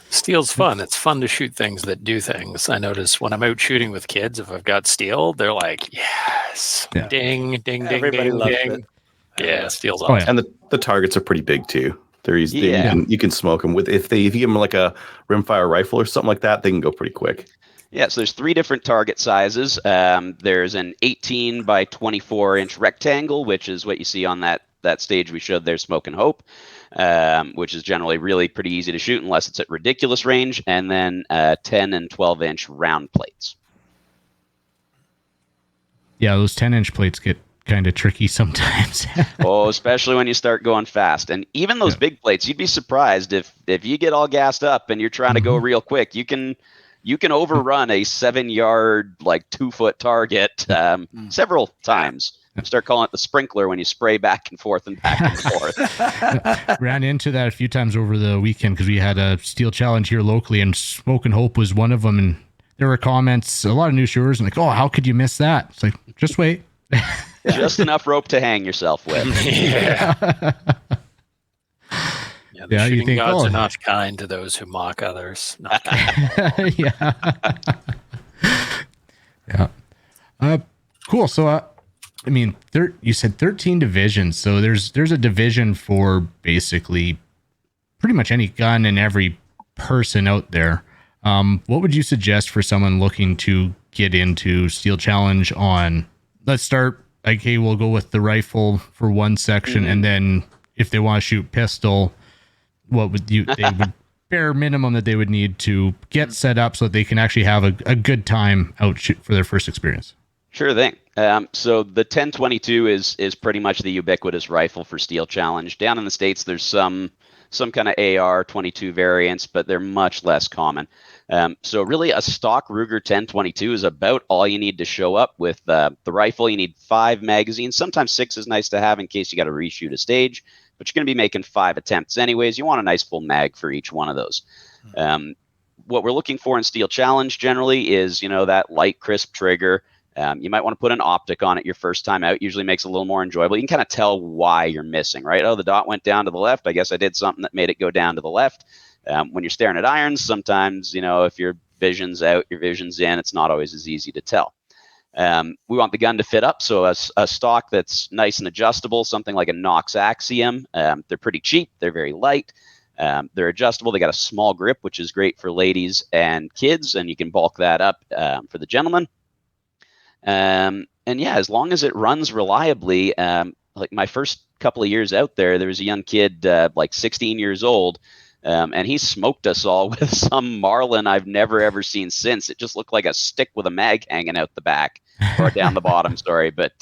Steel's fun. It's fun to shoot things that do things. I notice when I'm out shooting with kids, if I've got steel, they're like, yes, ding, ding, ding, Everybody ding, loves ding. it. Yeah, steel's awesome. Oh, yeah. And the targets are pretty big too. They're easy. Yeah. You can smoke them with if you give them like a rimfire rifle or something like that, they can go pretty quick. Yeah, so there's 3 different target sizes. There's an 18 by 24 inch rectangle, which is what you see on that stage we showed there, Smoke and Hope, which is generally really pretty easy to shoot unless it's at ridiculous range, and then 10 and 12 inch round plates. Yeah, those 10-inch plates get kind of tricky sometimes. Oh, especially when you start going fast. And even those big plates, you'd be surprised if you get all gassed up and you're trying to go real quick, you can overrun a 7-yard, like 2-foot target several times. Start calling it the sprinkler when you spray back and forth and back and forth. Ran into that a few times over the weekend because we had a steel challenge here locally, and Smoke and Hope was one of them. And there were comments, a lot of new shooters, and like, oh, how could you miss that? It's like, just wait. Just enough rope to hang yourself with. Yeah, the Yeah, you shooting think, gods oh. are not kind to those who mock others. Not kind. Yeah. Yeah. Cool. So, I mean, you said 13 divisions. So there's a division for basically pretty much any gun and every person out there. What would you suggest for someone looking to get into Steel Challenge on, let's start, okay, we'll go with the rifle for one section. And then if they want to shoot pistol, what would they would bare minimum that they would need to get set up so that they can actually have a good time out for their first experience? Sure thing. So the 1022 is pretty much the ubiquitous rifle for Steel Challenge. Down in the States, there's some kind of AR-22 variants, but they're much less common. So really a stock Ruger 1022 is about all you need to show up with the rifle. You need 5 magazines. Sometimes 6 is nice to have in case you got to reshoot a stage, but you're going to be making 5 attempts anyways. You want a nice full mag for each one of those. What we're looking for in Steel Challenge generally is, that light, crisp trigger. You might want to put an optic on it your first time out. Usually makes it a little more enjoyable. You can kind of tell why you're missing, right? Oh, the dot went down to the left. I guess I did something that made it go down to the left. When you're staring at irons, sometimes, if your vision's out, your vision's in, it's not always as easy to tell. We want the gun to fit up, so a stock that's nice and adjustable, something like a Knox Axiom. They're pretty cheap. They're very light. They're adjustable. They got a small grip, which is great for ladies and kids, and you can bulk that up for the gentleman. And yeah, as long as it runs reliably, like my first couple of years out there was a young kid, like 16 years old, and he smoked us all with some Marlin I've never ever seen since. It just looked like a stick with a mag hanging out the back or down the bottom. Sorry, but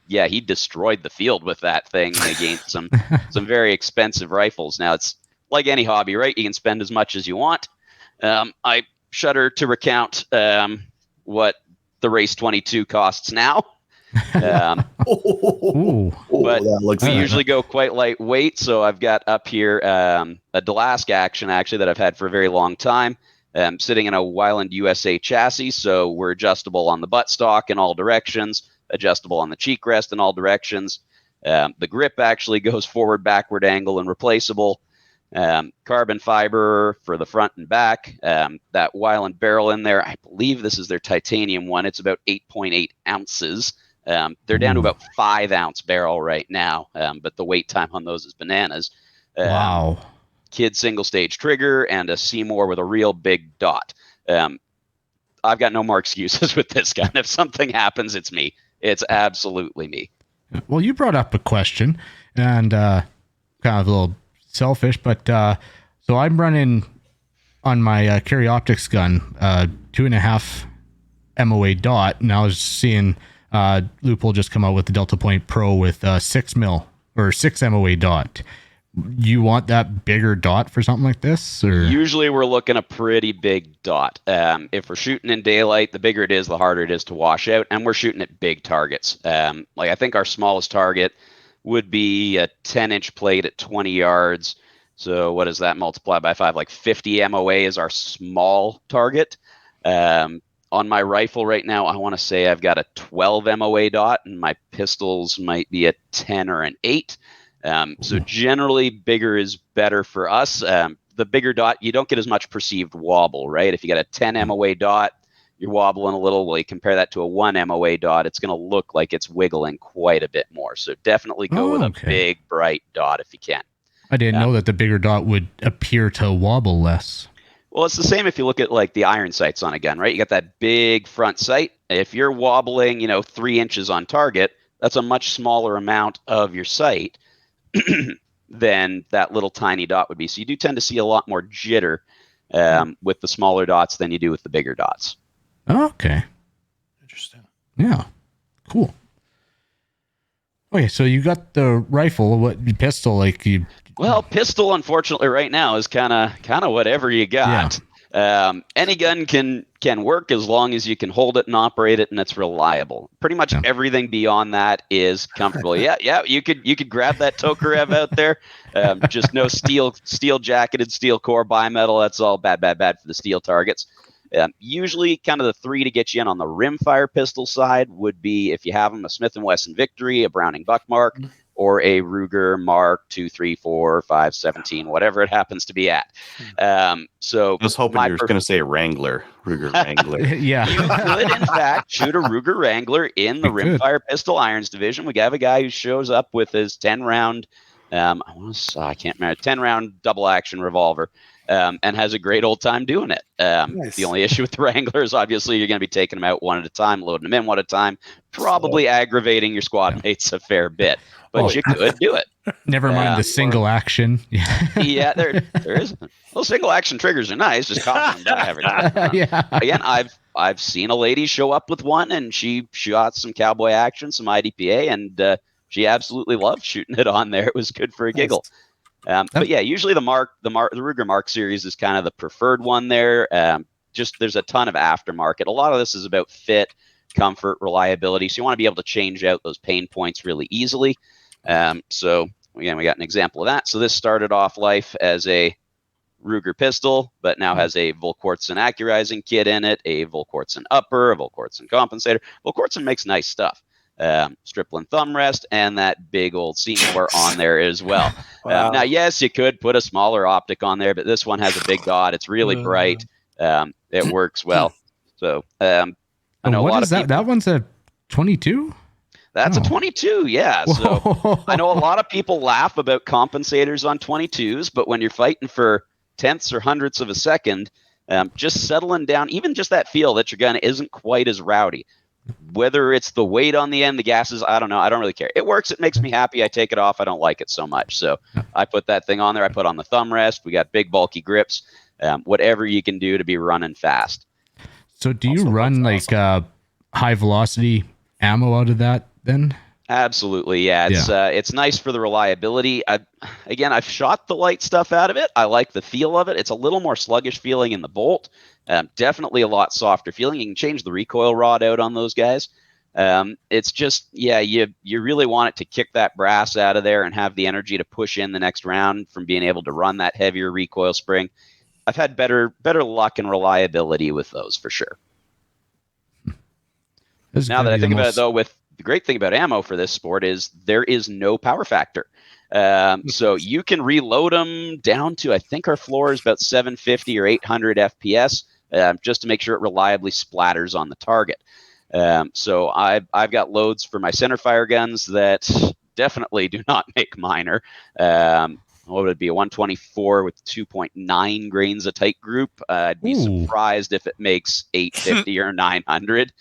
yeah, he destroyed the field with that thing against some very expensive rifles. Now it's like any hobby, right? You can spend as much as you want. I shudder to recount what the Race 22 costs now. But we usually go quite lightweight. So I've got up here a Delask action actually that I've had for a very long time, sitting in a Weiland USA chassis. So we're adjustable on the buttstock in all directions, adjustable on the cheek rest in all directions. The grip actually goes forward, backward angle and replaceable. Carbon fiber for the front and back. That Weiland barrel in there, I believe this is their titanium one. It's about 8.8 ounces. They're down to about 5-ounce barrel right now, but the wait time on those is bananas. Wow. Kid single stage trigger and a Seymour with a real big dot. I've got no more excuses with this gun. If something happens, it's me. It's absolutely me. Well, you brought up a question, and kind of a little selfish, but so I'm running on my Carry Optics gun 2.5 MOA dot, and I was seeing Loophole just come out with the Delta Point Pro with 6 MOA dot. You want that bigger dot for something like this, or usually we're looking a pretty big dot. If we're shooting in daylight, the bigger it is, the harder it is to wash out, and we're shooting at big targets. Like I think our smallest target would be a 10-inch plate at 20 yards. So what does that multiply by 5? Like 50 MOA is our small target. On my rifle right now, I want to say I've got a 12 MOA dot, and my pistols might be a 10 or an 8. So generally, bigger is better for us. The bigger dot, you don't get as much perceived wobble, right? If you got a 10 MOA dot, you're wobbling a little. Well, you compare that to a 1 MOA dot, it's going to look like it's wiggling quite a bit more. So definitely go with a big, bright dot if you can. I didn't know that the bigger dot would appear to wobble less. Well, it's the same if you look at like the iron sights on a gun, right? You got that big front sight. If you're wobbling, 3 inches on target, that's a much smaller amount of your sight than that little tiny dot would be. So you do tend to see a lot more jitter with the smaller dots than you do with the bigger dots. Okay. Interesting. Yeah. Cool. Okay, so you got the rifle. What pistol? Well, pistol, unfortunately, right now is kind of whatever you got. Any gun can work as long as you can hold it and operate it, and it's reliable. Pretty much everything beyond that is comfortable. Yeah. You could grab that Tokarev out there. Just no steel jacketed, steel core, bimetal. That's all bad for the steel targets. Usually, kind of the 3 to get you in on the rimfire pistol side would be, if you have them, a Smith & Wesson Victory, a Browning Buckmark, or a Ruger Mark 2, 3, 4, 5, 17, whatever it happens to be at. So I was hoping you were going to say Wrangler, Ruger Wrangler. Yeah. You could, in fact, shoot a Ruger Wrangler in the rimfire pistol irons division. We have a guy who shows up with his 10-round, I can't remember, 10-round double action revolver. And has a great old time doing it. Nice. The only issue with the Wrangler is obviously you're going to be taking them out one at a time, loading them in one at a time, probably aggravating your squad mates a fair bit. But you could do it. Never mind the single action. Yeah, there is. Well, single action triggers are nice. Just caution them every time. Again, I've seen a lady show up with one, and she shot some cowboy action, some IDPA, and she absolutely loved shooting it on there. It was good for a giggle. But yeah, usually the Ruger Mark series is kind of the preferred one there. Just there's a ton of aftermarket. A lot of this is about fit, comfort, reliability. So you want to be able to change out those pain points really easily. So again, we got an example of that. So this started off life as a Ruger pistol, but now has a Volquartsen accurizing kit in it, a Volquartsen upper, a Volquartsen compensator. Volquartsen makes nice stuff. Stripling thumb rest, and that big old seam bore on there as well. Wow. Now, yes, you could put a smaller optic on there, but this one has a big dot. It's really bright. It works well. So I know what a lot is of that? people. That one's a 22? That's a 22, yeah. So I know a lot of people laugh about compensators on 22s, but when you're fighting for tenths or hundredths of a second, just settling down, even just that feel that your gun isn't quite as rowdy. Whether it's the weight on the end, the gases, I don't know. I don't really care. It works. It makes me happy. I take it off. I don't like it so much. So I put that thing on there. I put on the thumb rest. We got big, bulky grips. Whatever you can do to be running fast. So do you run high velocity ammo out of that then? Absolutely, yeah. It's nice for the reliability. I've shot the light stuff out of it. I like the feel of it. It's a little more sluggish feeling in the bolt. Definitely a lot softer feeling. You can change the recoil rod out on those guys. It's just, you really want it to kick that brass out of there and have the energy to push in the next round from being able to run that heavier recoil spring. I've had better luck and reliability with those for sure. Now that I think about it, though, the great thing about ammo for this sport is there is no power factor. So you can reload them down to, I think our floor is about 750 or 800 FPS, just to make sure it reliably splatters on the target. So I've got loads for my centerfire guns that definitely do not make minor. What would it be? A 124 with 2.9 grains of tight group. I'd be surprised if it makes 850 or 900.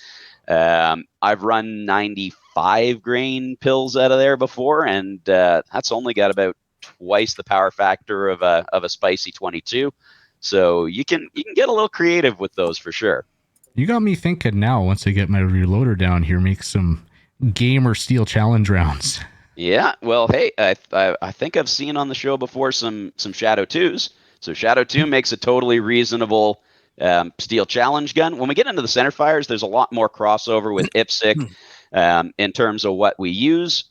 I've run 95 grain pills out of there before, and that's only got about twice the power factor of a spicy 22. So you can get a little creative with those for sure. You got me thinking now. Once I get my reloader down here, make some gamer steel challenge rounds. Yeah, well, hey, I think I've seen on the show before some Shadow 2s. So Shadow 2 makes a totally reasonable steel challenge gun. When we get into the center fires, there's a lot more crossover with IPSC in terms of what we use.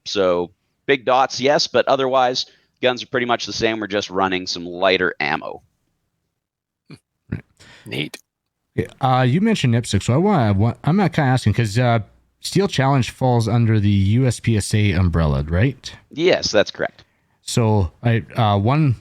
So big dots, yes, but otherwise guns are pretty much the same. We're just running some lighter ammo. Neat. You mentioned IPSC, so I'm not kind of asking because Steel Challenge falls under the USPSA umbrella, right? Yes, that's correct. So one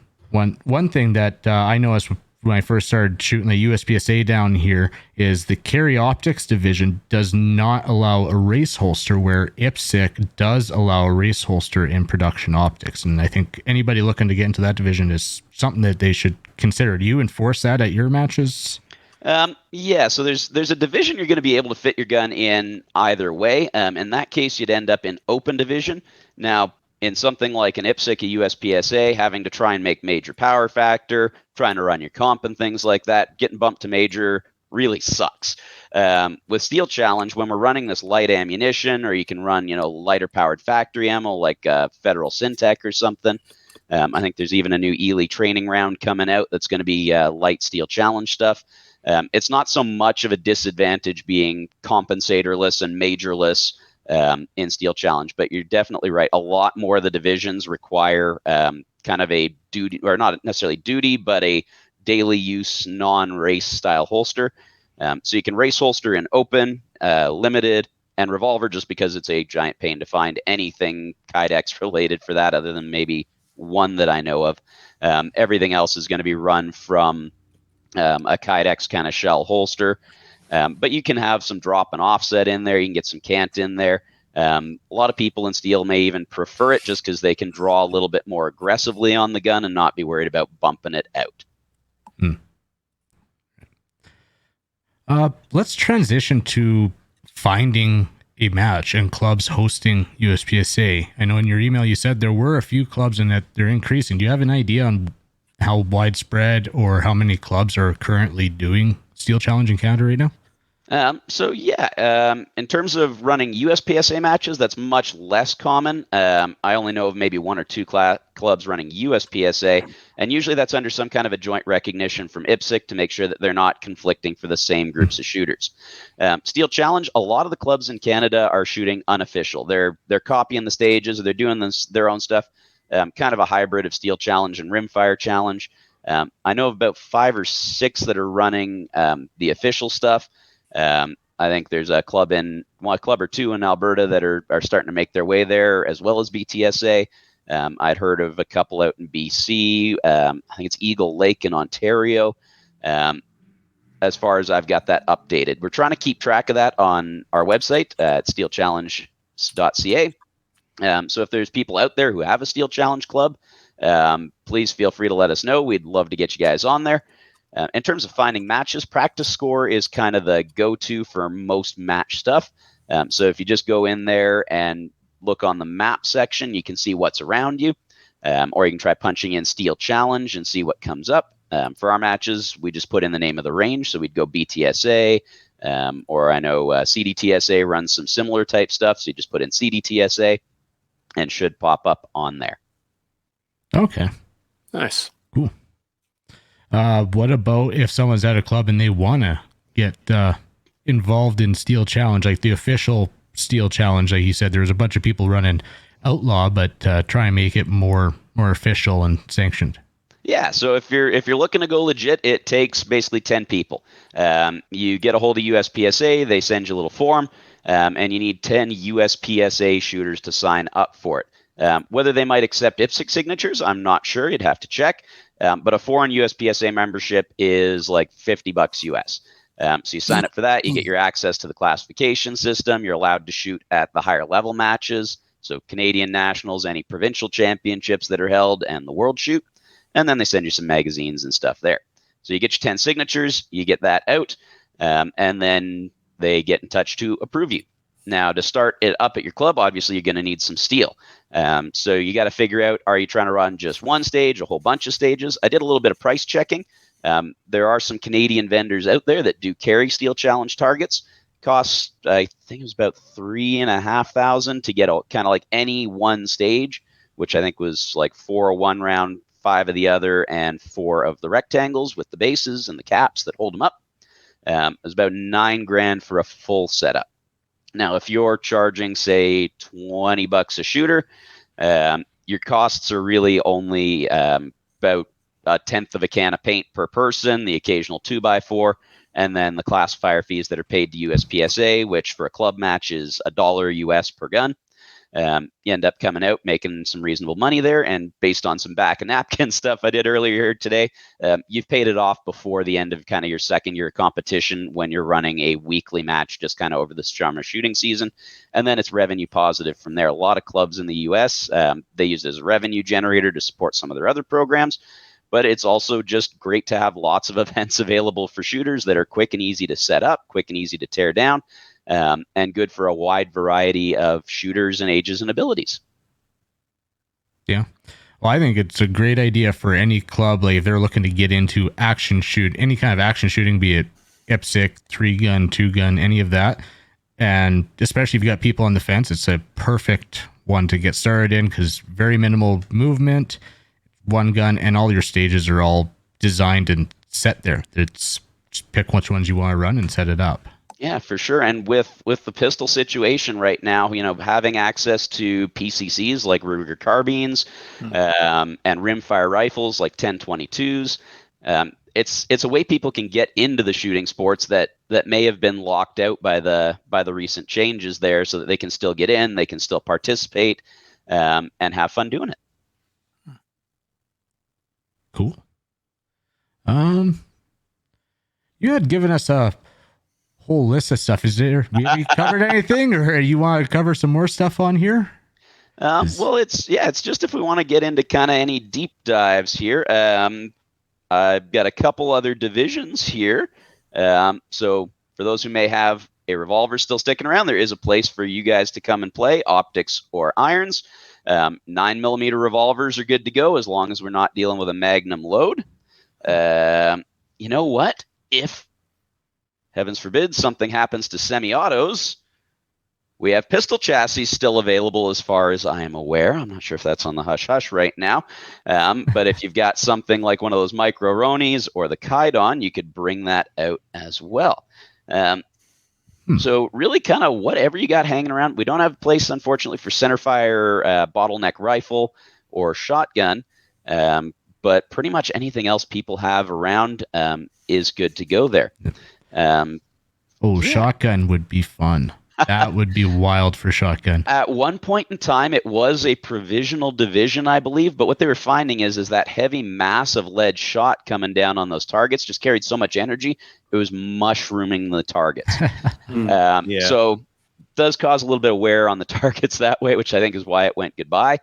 thing that I know as when I first started shooting the USPSA down here is the carry optics division does not allow a race holster, where IPSC does allow a race holster in production optics. And I think anybody looking to get into that division is something that they should consider. Do you enforce that at your matches? Yeah, so there's a division you're going to be able to fit your gun in either way. In that case, you'd end up in open division. Now, in something like an IPSC, a USPSA, having to try and make major power factor, trying to run your comp and things like that, getting bumped to major really sucks. With Steel Challenge, when we're running this light ammunition, or you can run, lighter powered factory ammo like Federal Syntech or something. I think there's even a new Ely training round coming out that's going to be light Steel Challenge stuff. It's not so much of a disadvantage being compensatorless and majorless in Steel Challenge, but you're definitely right. A lot more of the divisions require kind of a duty, or not necessarily duty, but a daily use non-race style holster. So you can race holster in open, limited, and revolver, just because it's a giant pain to find anything Kydex related for that, other than maybe one that I know of. Everything else is going to be run from a Kydex kind of shell holster. But you can have some drop and offset in there. You can get some cant in there. A lot of people in Steel may even prefer it just because they can draw a little bit more aggressively on the gun and not be worried about bumping it out. Let's transition to finding a match and clubs hosting USPSA. I know in your email you said there were a few clubs and that they're increasing. Do you have an idea on how widespread or how many clubs are currently doing Steel Challenge in Canada right now? In terms of running USPSA matches, that's much less common. I only know of maybe one or two clubs running USPSA, and usually that's under some kind of a joint recognition from IPSC to make sure that they're not conflicting for the same groups of shooters. Steel Challenge, a lot of the clubs in Canada are shooting unofficial. They're copying the stages, or they're doing their own stuff, kind of a hybrid of Steel Challenge and Rimfire Challenge. I know of about 5 or 6 that are running the official stuff. I think there's a club or two in Alberta that are starting to make their way there, as well as BTSA. I'd heard of a couple out in BC. I think it's Eagle Lake in Ontario. As far as I've got that updated, we're trying to keep track of that on our website at steelchallenge.ca. So if there's people out there who have a Steel Challenge club, please feel free to let us know. We'd love to get you guys on there. In terms of finding matches, Practice Score is kind of the go-to for most match stuff. So if you just go in there and look on the map section, you can see what's around you. Or you can try punching in Steel Challenge and see what comes up. For our matches, we just put in the name of the range. So we'd go BTSA, or I know CDTSA runs some similar type stuff. So you just put in CDTSA and should pop up on there. Okay. Nice. Cool. What about if someone's at a club and they want to get involved in Steel Challenge, like the official Steel Challenge? Like you said, there's a bunch of people running Outlaw, but try and make it more official and sanctioned. Yeah, so if you're looking to go legit, it takes basically 10 people. You get a hold of USPSA, they send you a little form, and you need 10 USPSA shooters to sign up for it. Whether they might accept IPSC signatures, I'm not sure. You'd have to check. But a foreign USPSA membership is like $50 US. So you sign up for that, you get your access to the classification system. You're allowed to shoot at the higher level matches, so Canadian Nationals, any provincial championships that are held, and the World Shoot. And then they send you some magazines and stuff there. So you get your 10 signatures, you get that out, and then they get in touch to approve you. Now, to start it up at your club, obviously, you're going to need some steel. So you got to figure out, are you trying to run just one stage, a whole bunch of stages? I did a little bit of price checking. There are some Canadian vendors out there that do carry Steel Challenge targets. Costs, I think it was about $3,500 to get kind of like any one stage, which I think was like 4 of one round, 5 of the other, and 4 of the rectangles with the bases and the caps that hold them up. It was about $9,000 for a full setup. Now, if you're charging, say, $20 a shooter, your costs are really only about 1/10 of a can of paint per person, the occasional 2x4, and then the classifier fees that are paid to USPSA, which for a club match is $1 US per gun. You end up coming out making some reasonable money there, and based on some back and napkin stuff I did earlier today, you've paid it off before the end of kind of your second year of competition when you're running a weekly match just kind of over the summer shooting season, and then it's revenue positive from there. A lot of clubs in the US, they use it as a revenue generator to support some of their other programs, but it's also just great to have lots of events available for shooters that are quick and easy to set up, quick and easy to tear down, and good for a wide variety of shooters and ages and abilities. Yeah. Well, I think it's a great idea for any club, like if they're looking to get into action shoot, any kind of action shooting, be it IPSC, 3-gun, 2-gun, any of that. And especially if you got people on the fence, it's a perfect one to get started in because very minimal movement, 1 gun, and all your stages are all designed and set there. It's just pick which ones you want to run and set it up. Yeah, for sure. And with the pistol situation right now, having access to PCCs like Ruger carbines, and rimfire rifles like 1022s, it's a way people can get into the shooting sports that may have been locked out by the recent changes there, so that they can still get in, they can still participate, and have fun doing it. Cool. You had given us a whole list of stuff. Have you covered anything, or you want to cover some more stuff on here? Well, it's just if we want to get into kind of any deep dives here. I've got a couple other divisions here. So for those who may have a revolver still sticking around, there is a place for you guys to come and play, optics or irons. 9mm revolvers are good to go as long as we're not dealing with a magnum load. You know what? If, heavens forbid, something happens to semi-autos, we have pistol chassis still available as far as I am aware. I'm not sure if that's on the hush-hush right now. But if you've got something like one of those Micro Ronis or the Kydon, you could bring that out as well. So really kind of whatever you got hanging around. We don't have a place, unfortunately, for centerfire, bottleneck rifle, or shotgun. But pretty much anything else people have around is good to go there. Shotgun would be fun. That would be wild for shotgun. At one point in time, it was a provisional division, I believe. But what they were finding is that heavy mass of lead shot coming down on those targets just carried so much energy, it was mushrooming the targets. So it does cause a little bit of wear on the targets that way, which I think is why it went goodbye.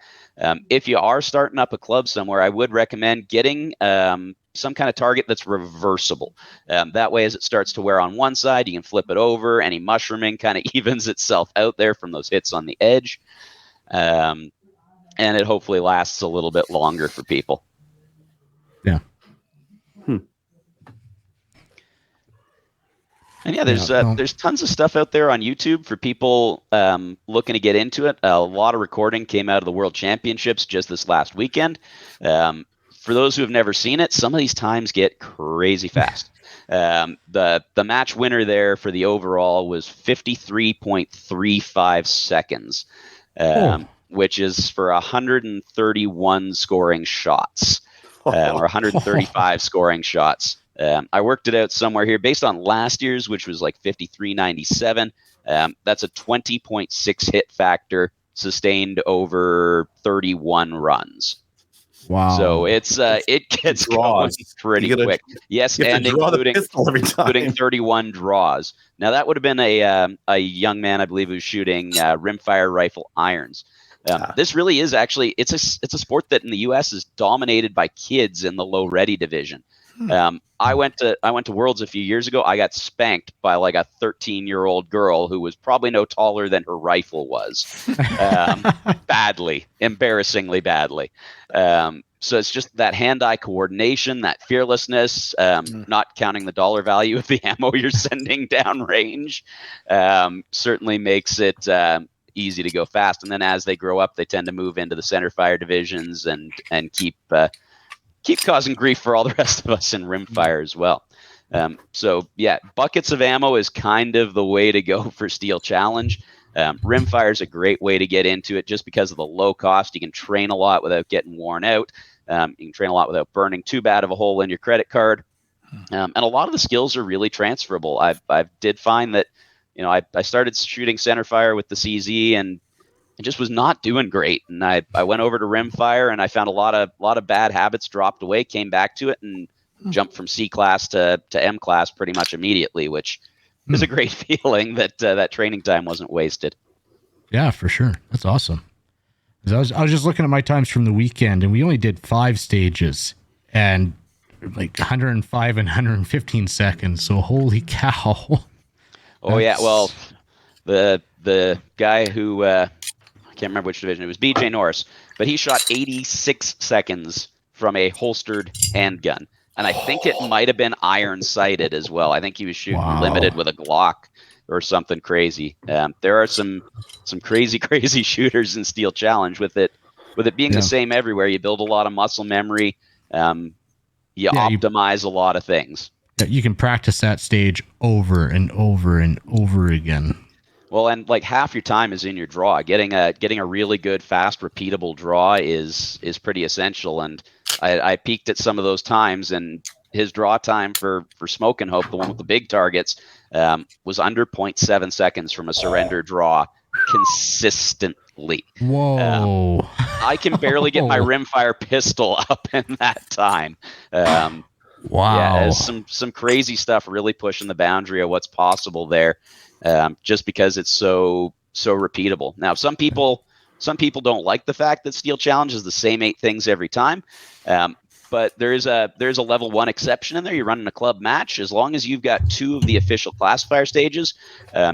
If you are starting up a club somewhere, I would recommend getting some kind of target that's reversible. That way, as it starts to wear on one side, you can flip it over. Any mushrooming kind of evens itself out there from those hits on the edge. And it hopefully lasts a little bit longer for people. Yeah. And there's tons of stuff out there on YouTube for people looking to get into it. A lot of recording came out of the World Championships just this last weekend. For those who have never seen it, some of these times get crazy fast. The match winner there for the overall was 53.35 seconds, which is for 131 scoring shots, or 135 scoring shots. I worked it out somewhere here based on last year's, which was like 53.97. That's a 20.6 hit factor sustained over 31 runs. Wow. So it gets going pretty quick. Yes, and including 31 draws. Now that would have been a young man, I believe, who's shooting rimfire rifle irons. This really is actually it's a sport that in the U.S. is dominated by kids in the low ready division. I went to Worlds a few years ago. I got spanked by like a 13-year-old girl who was probably no taller than her rifle was, badly, embarrassingly badly. So it's just that hand-eye coordination, that fearlessness, not counting the dollar value of the ammo you're sending down range, certainly makes it easy to go fast. And then as they grow up, they tend to move into the centerfire divisions and keep causing grief for all the rest of us in rimfire as well. So yeah, buckets of ammo is kind of the way to go for Steel Challenge. Rimfire is a great way to get into it just because of the low cost. You can train a lot without getting worn out. You can train a lot without burning too bad of a hole in your credit card. And a lot of the skills are really transferable. I did find that, I started shooting centerfire with the CZ, and just was not doing great. And I went over to Rimfire and I found a lot of bad habits dropped away, came back to it, and jumped from C class to M class pretty much immediately, which is a great feeling that that training time wasn't wasted. Yeah, for sure. That's awesome. 'Cause I was just looking at my times from the weekend, and we only did 5 stages and like 105 and 115 seconds. So holy cow. Oh yeah, well, the guy who I can't remember which division it was, BJ Norris, but he shot 86 seconds from a holstered handgun, and I think it might have been iron sighted as well. I think he was shooting limited with a Glock or something crazy. There are some crazy shooters in Steel Challenge with it being the same everywhere. You build a lot of muscle memory. You optimize a lot of things. Yeah, you can practice that stage over and over and over again. Well, and like half your time is in your draw. Getting a really good, fast, repeatable draw is pretty essential. And I peaked at some of those times, and his draw time for Smoke and Hope, the one with the big targets, was under 0.7 seconds from a surrender draw consistently. Whoa. I can barely get my rimfire pistol up in that time. Wow. Yeah, some crazy stuff really pushing the boundary of what's possible there, just because it's so repeatable. Now, some people don't like the fact that Steel Challenge is the same 8 things every time. But there's a level 1 exception in there. You're running a club match. As long as you've got 2 of the official classifier stages,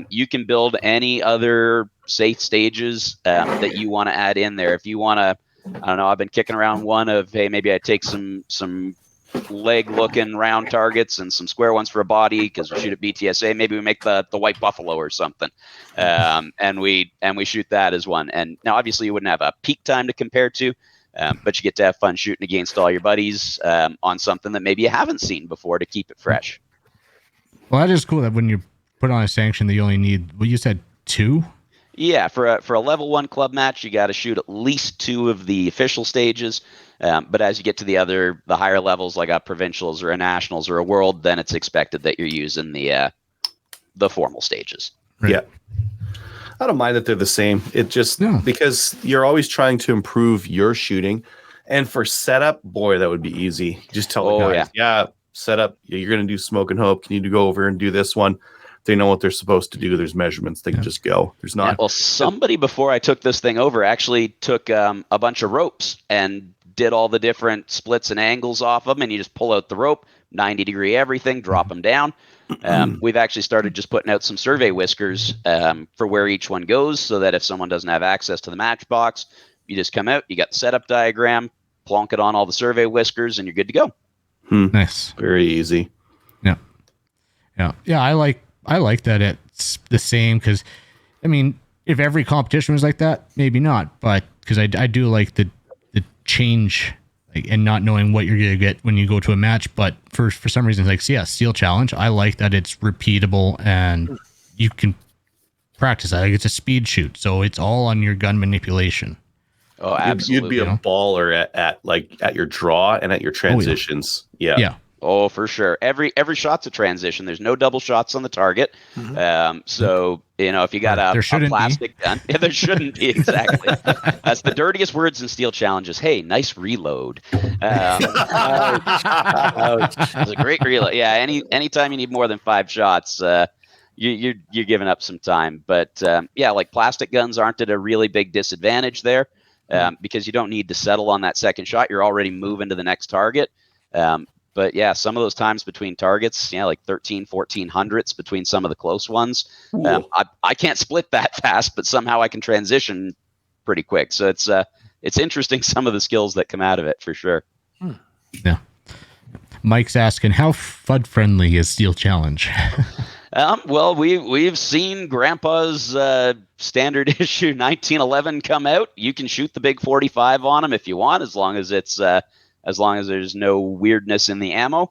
you can build any other safe stages that you want to add in there. If you want to, I don't know, I've been kicking around one of, hey, maybe I take some leg looking round targets and some square ones for a body because we shoot at BTSA. Maybe we make the white buffalo or something, and we shoot that as one. And now obviously you wouldn't have a peak time to compare to. But you get to have fun shooting against all your buddies on something that maybe you haven't seen before to keep it fresh. Well, that is cool that when you put on a sanction that you only need, well, you said 2? Yeah, for a level 1 club match, you got to shoot at least 2 of the official stages. But as you get to the higher levels, like a provincials or a nationals or a world, then it's expected that you're using the formal stages. Right. Yeah. I don't mind that they're the same. It just because you're always trying to improve your shooting, and for setup, boy, that would be easy. Just tell the guys, setup. You're going to do Smoke and Hope. Can you go over and do this one? They know what they're supposed to do. There's measurements. They can just go. There's not. Yeah, well, somebody before I took this thing over actually took a bunch of ropes and did all the different splits and angles off of them, and you just pull out the rope, 90-degree everything, drop them down. We've actually started just putting out some survey whiskers for where each one goes, so that if someone doesn't have access to the matchbox, you just come out, you got the setup diagram, plonk it on all the survey whiskers, and you're good to go. Nice. Very easy. Yeah. I like that it's the same, because I mean, if every competition was like that, maybe not, but because I do like the change, like, and not knowing what you're gonna get when you go to a match. But for some reason, like, Steel Challenge, I like that it's repeatable and you can practice that. Like, it's a speed shoot, so it's all on your gun manipulation. Oh, absolutely. You'd be a baller at your draw and at your transitions. Yeah. Oh, for sure. Every shot's a transition. There's no double shots on the target. So, if you got a plastic gun, there shouldn't be, exactly. That's the dirtiest words in Steel Challenges. Hey, nice reload. It's a great reload. Yeah, anytime you need more than 5 shots, you're giving up some time. But like plastic guns aren't at a really big disadvantage there because you don't need to settle on that second shot. You're already moving to the next target. But yeah, some of those times between targets, like 13, 14 hundredths between some of the close ones. I can't split that fast, but somehow I can transition pretty quick. So it's interesting, some of the skills that come out of it, for sure. Yeah. Mike's asking, how FUD friendly is Steel Challenge? Well, we've seen Grandpa's standard issue 1911 come out. You can shoot the big 45 on him if you want, as long as there's no weirdness in the ammo.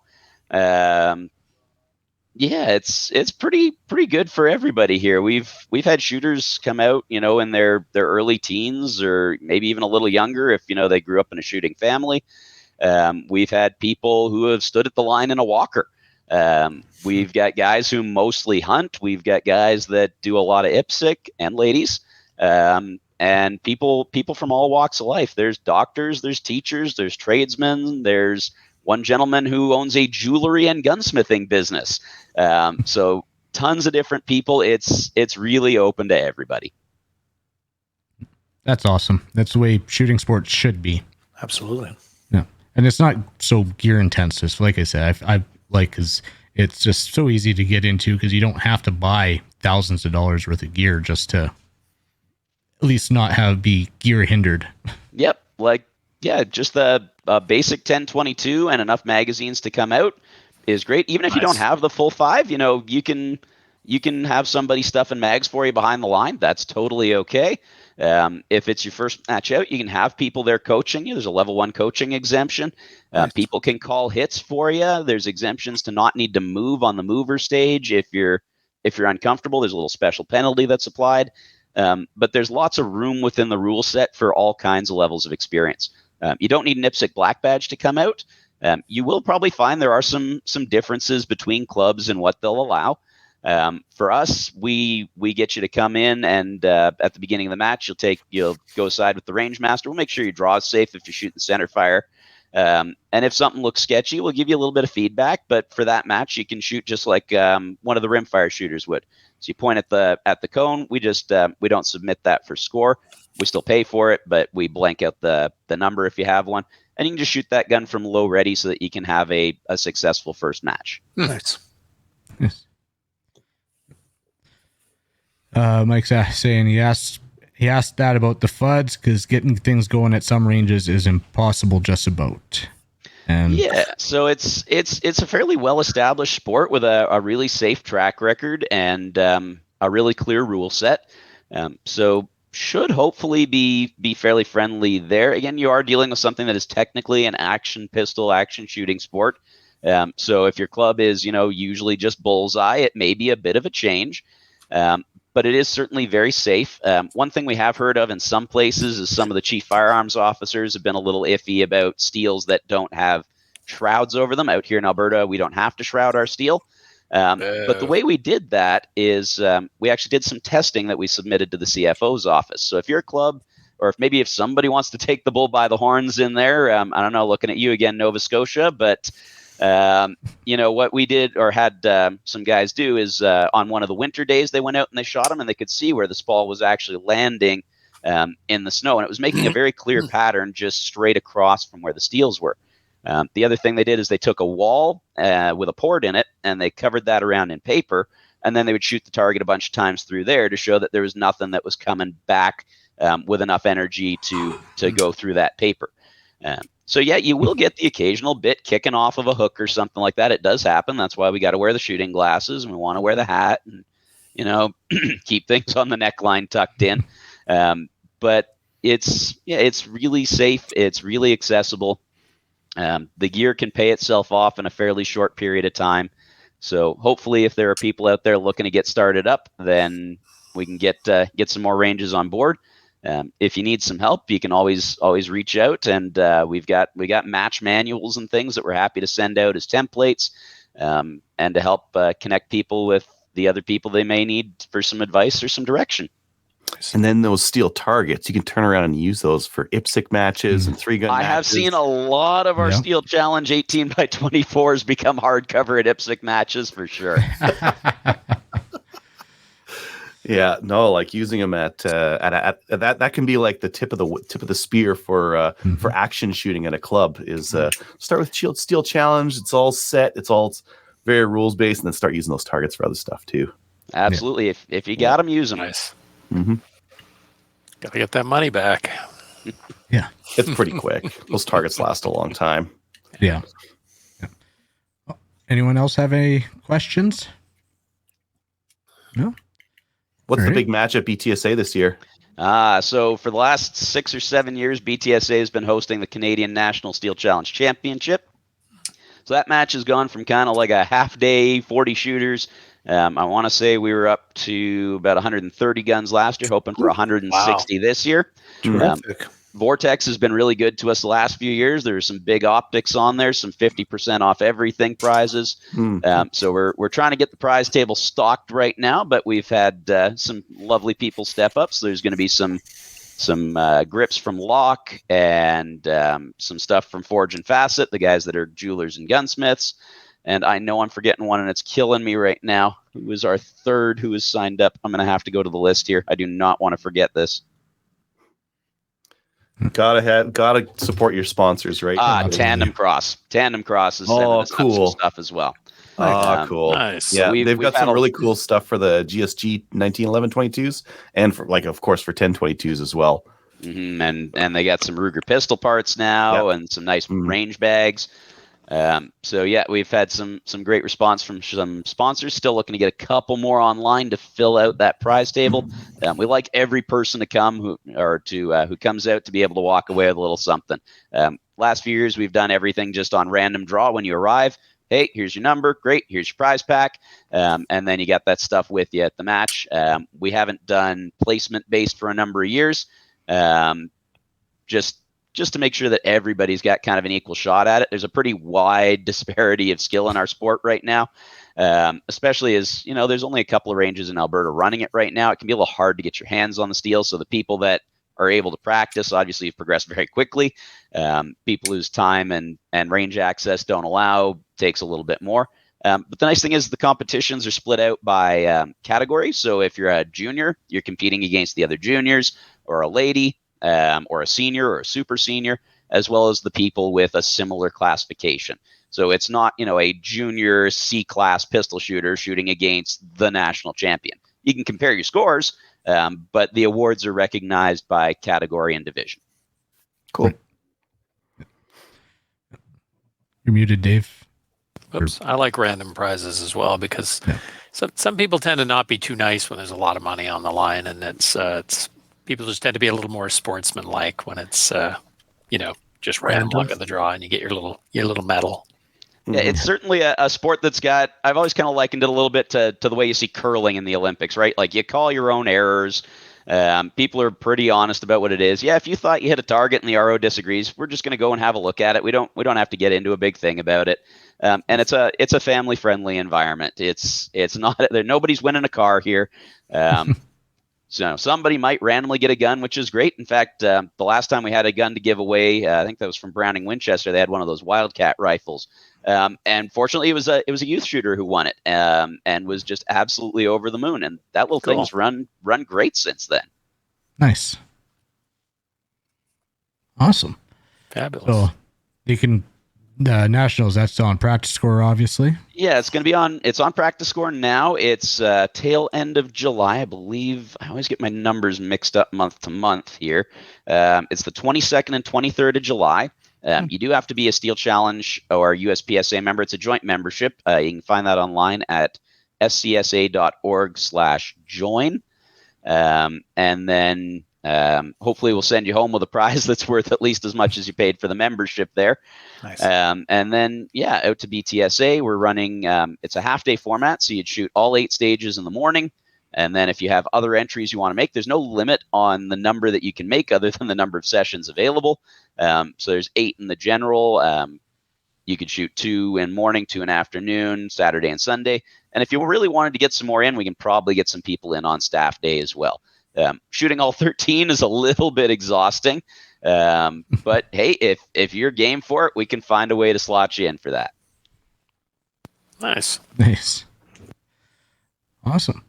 It's pretty good for everybody here. We've had shooters come out, in their early teens or maybe even a little younger if they grew up in a shooting family. We've had people who have stood at the line in a walker. We've got guys who mostly hunt. We've got guys that do a lot of IPSC, and ladies. and people from all walks of life. There's doctors, there's teachers, there's tradesmen, there's one gentleman who owns a jewelry and gunsmithing business. So tons of different people. It's really open to everybody. That's awesome. That's the way shooting sports should be. Absolutely. Yeah, and it's not so gear intensive. Like I said, I like because it's just so easy to get into because you don't have to buy thousands of dollars worth of gear just to at least not be gear hindered. Yep. Just the basic 1022 and enough magazines to come out is great. Even if you don't have the full 5, you can have somebody stuffing mags for you behind the line. That's totally okay. If it's your first match out, you can have people there coaching you. There's a level 1 coaching exemption. Nice. People can call hits for you. There's exemptions to not need to move on the mover stage. If you're uncomfortable, there's a little special penalty that's applied. But there's lots of room within the rule set for all kinds of levels of experience. You don't need an IPSC black badge to come out. You will probably find there are some differences between clubs and what they'll allow. For us, we get you to come in, and at the beginning of the match, you'll go aside with the range master. We'll make sure your draw is safe if you're shooting center fire. And if something looks sketchy, we'll give you a little bit of feedback. But for that match, you can shoot just like one of the rimfire shooters would. So you point at the cone. We just we don't submit that for score. We still pay for it, but we blank out the number if you have one, and you can just shoot that gun from low ready so that you can have a successful first match. Nice. Yes. Mike's saying he asked that about the FUDs because getting things going at some ranges is impossible just about. And yeah, so it's a fairly well established sport with a really safe track record and a really clear rule set. So should hopefully be fairly friendly there. Again, you are dealing with something that is technically an action shooting sport. So if your club is usually just bullseye, it may be a bit of a change. But it is certainly very safe. One thing we have heard of in some places is some of the chief firearms officers have been a little iffy about steels that don't have shrouds over them. Out here in Alberta, we don't have to shroud our steel. But the way we did that is we actually did some testing that we submitted to the CFO's office. So if your club, or if somebody wants to take the bull by the horns in there, I don't know, looking at you again, Nova Scotia, but what we did or had some guys do is on one of the winter days they went out and they shot them, and they could see where the ball was actually landing in the snow, and it was making a very clear pattern just straight across from where the steels were. The other thing they did is they took a wall with a port in it, and they covered that around in paper, and then they would shoot the target a bunch of times through there to show that there was nothing that was coming back with enough energy to go through that paper. So yeah, you will get the occasional bit kicking off of a hook or something like that. It does happen. That's why we got to wear the shooting glasses, and we want to wear the hat, and keep things on the neckline tucked in. But it's really safe. It's really accessible. The gear can pay itself off in a fairly short period of time. So hopefully, if there are people out there looking to get started up, then we can get some more ranges on board. If you need some help, you can always reach out, and we got match manuals and things that we're happy to send out as templates, and to help connect people with the other people they may need for some advice or some direction. And then those steel targets, you can turn around and use those for IPSC matches and 3-gun matches. I have seen a lot of our Steel Challenge 18x24s become hardcover at IPSC matches for sure. Yeah, no, like using them at that can be like the tip of the spear for action shooting at a club is start with Steel Challenge. It's all set. It's all very rules based, and then start using those targets for other stuff too. Absolutely. If you got them, use them. Nice. Mm-hmm. Gotta get that money back. Yeah, it's pretty quick. Those targets last a long time. Yeah. Anyone else have any questions? No. What's the big match at BTSA this year? So for the last 6 or 7 years, BTSA has been hosting the Canadian National Steel Challenge Championship. So that match has gone from kind of like a half day, 40 shooters. I want to say we were up to about 130 guns last year, hoping for 160 this year. Terrific. Vortex has been really good to us the last few years. There's some big optics on there, some 50% off everything prizes. So we're trying to get the prize table stocked right now, but we've had some lovely people step up. So there's going to be some grips from Lock, and some stuff from Forge and Facet, the guys that are jewelers and gunsmiths. And I know I'm forgetting one, and it's killing me right now. Who was our third who was signed up? I'm going to have to go to the list here. I do not want to forget this. Gotta support your sponsors, right? Tandem Cross. Tandem Cross is sending us up some cool stuff as well. Cool. Nice. Yeah, So they've got had some really cool stuff for the GSG 1911 22s, and for of course for 1022s as well. And they got some Ruger pistol parts now, and some nice range bags. So yeah, we've had some great response from some sponsors. Still looking to get a couple more online to fill out that prize table. We like every person to come who comes out to be able to walk away with a little something. Last few years we've done everything just on random draw when you arrive. Hey, here's your number. Great. Here's your prize pack. And then you got that stuff with you at the match. We haven't done placement based for a number of years. Just to make sure that everybody's got kind of an equal shot at it. There's a pretty wide disparity of skill in our sport right now, especially as, there's only a couple of ranges in Alberta running it right now. It can be a little hard to get your hands on the steel. So the people that are able to practice obviously have progressed very quickly. People whose time and range access don't allow takes a little bit more. But the nice thing is the competitions are split out by category. So if you're a junior, you're competing against the other juniors, or a lady, or a senior or a super senior, as well as the people with a similar classification. So it's not, a junior C-class pistol shooter shooting against the national champion. You can compare your scores, but the awards are recognized by category and division. Cool. You're muted, Dave. Oops. I like random prizes as well because some people tend to not be too nice when there's a lot of money on the line, and it's people just tend to be a little more sportsman-like when it's just random luck of the draw and you get your little medal. Yeah, it's certainly a sport that's got, I've always kind of likened it a little bit to the way you see curling in the Olympics, right? Like you call your own errors. People are pretty honest about what it is. Yeah, if you thought you hit a target and the RO disagrees, we're just going to go and have a look at it. We don't have to get into a big thing about it. And it's a family-friendly environment. It's not, nobody's winning a car here. So somebody might randomly get a gun, which is great. In fact, the last time we had a gun to give away, I think that was from Browning Winchester. They had one of those Wildcat rifles. And fortunately, it was a youth shooter who won it, and was just absolutely over the moon. And that little thing's run great since then. Nice. Awesome. Fabulous. So you can, Nationals, that's on Practice Score, obviously. Yeah, it's on Practice Score now. It's tail end of July, I believe. I always get my numbers mixed up month to month here. It's the 22nd and 23rd of July. You do have to be a Steel Challenge or USPSA member. It's a joint membership. You can find that online at scsa.org/join. And then hopefully we'll send you home with a prize that's worth at least as much as you paid for the membership there. Nice. And then, out to BTSA, we're running, it's a half-day format, so you'd shoot all 8 stages in the morning. And then if you have other entries you want to make, there's no limit on the number that you can make other than the number of sessions available. So there's 8 in the general. You could shoot 2 in morning, 2 in afternoon, Saturday and Sunday. And if you really wanted to get some more in, we can probably get some people in on staff day as well. Shooting all 13 is a little bit exhausting. But hey, if you're game for it, we can find a way to slot you in for that. Nice. Awesome.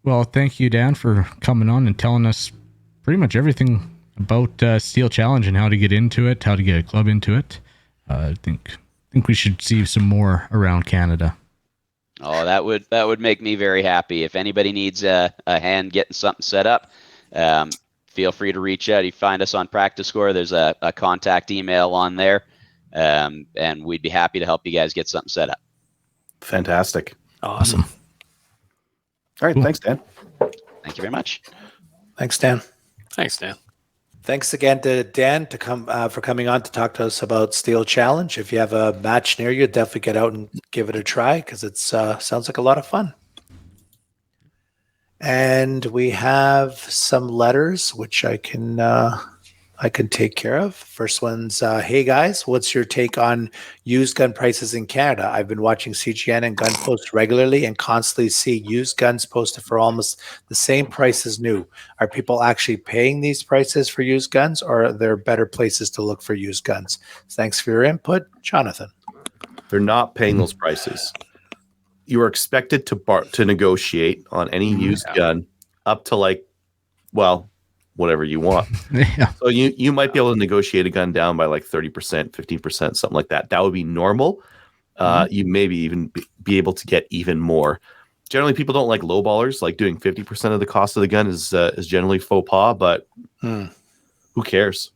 Well, thank you, Dan, for coming on and telling us pretty much everything about Steel Challenge and how to get into it, how to get a club into it. I think we should see some more around Canada. Oh, that would make me very happy. If anybody needs a hand getting something set up, feel free to reach out. You find us on Practice Score. There's a contact email on there, and we'd be happy to help you guys get something set up. Fantastic. Awesome. All right. Cool. Thanks, Dan. Thank you very much. Thanks, Dan. Thanks, Dan. Thanks again to Dan for coming on to talk to us about Steel Challenge. If you have a match near you, definitely get out and give it a try because it sounds like a lot of fun. And we have some letters, which I can I can take care of. First one's, hey guys, what's your take on used gun prices in Canada? I've been watching CGN and gun posts regularly and constantly see used guns posted for almost the same price as new. Are people actually paying these prices for used guns, or are there better places to look for used guns? Thanks for your input, Jonathan. They're not paying those prices. You are expected to negotiate on any used gun up to whatever you want. Yeah. So you might be able to negotiate a gun down by like 30%, 15%, something like that. That would be normal. You maybe even be able to get even more. Generally, people don't like lowballers. Like doing 50% of the cost of the gun is generally faux pas, but who cares?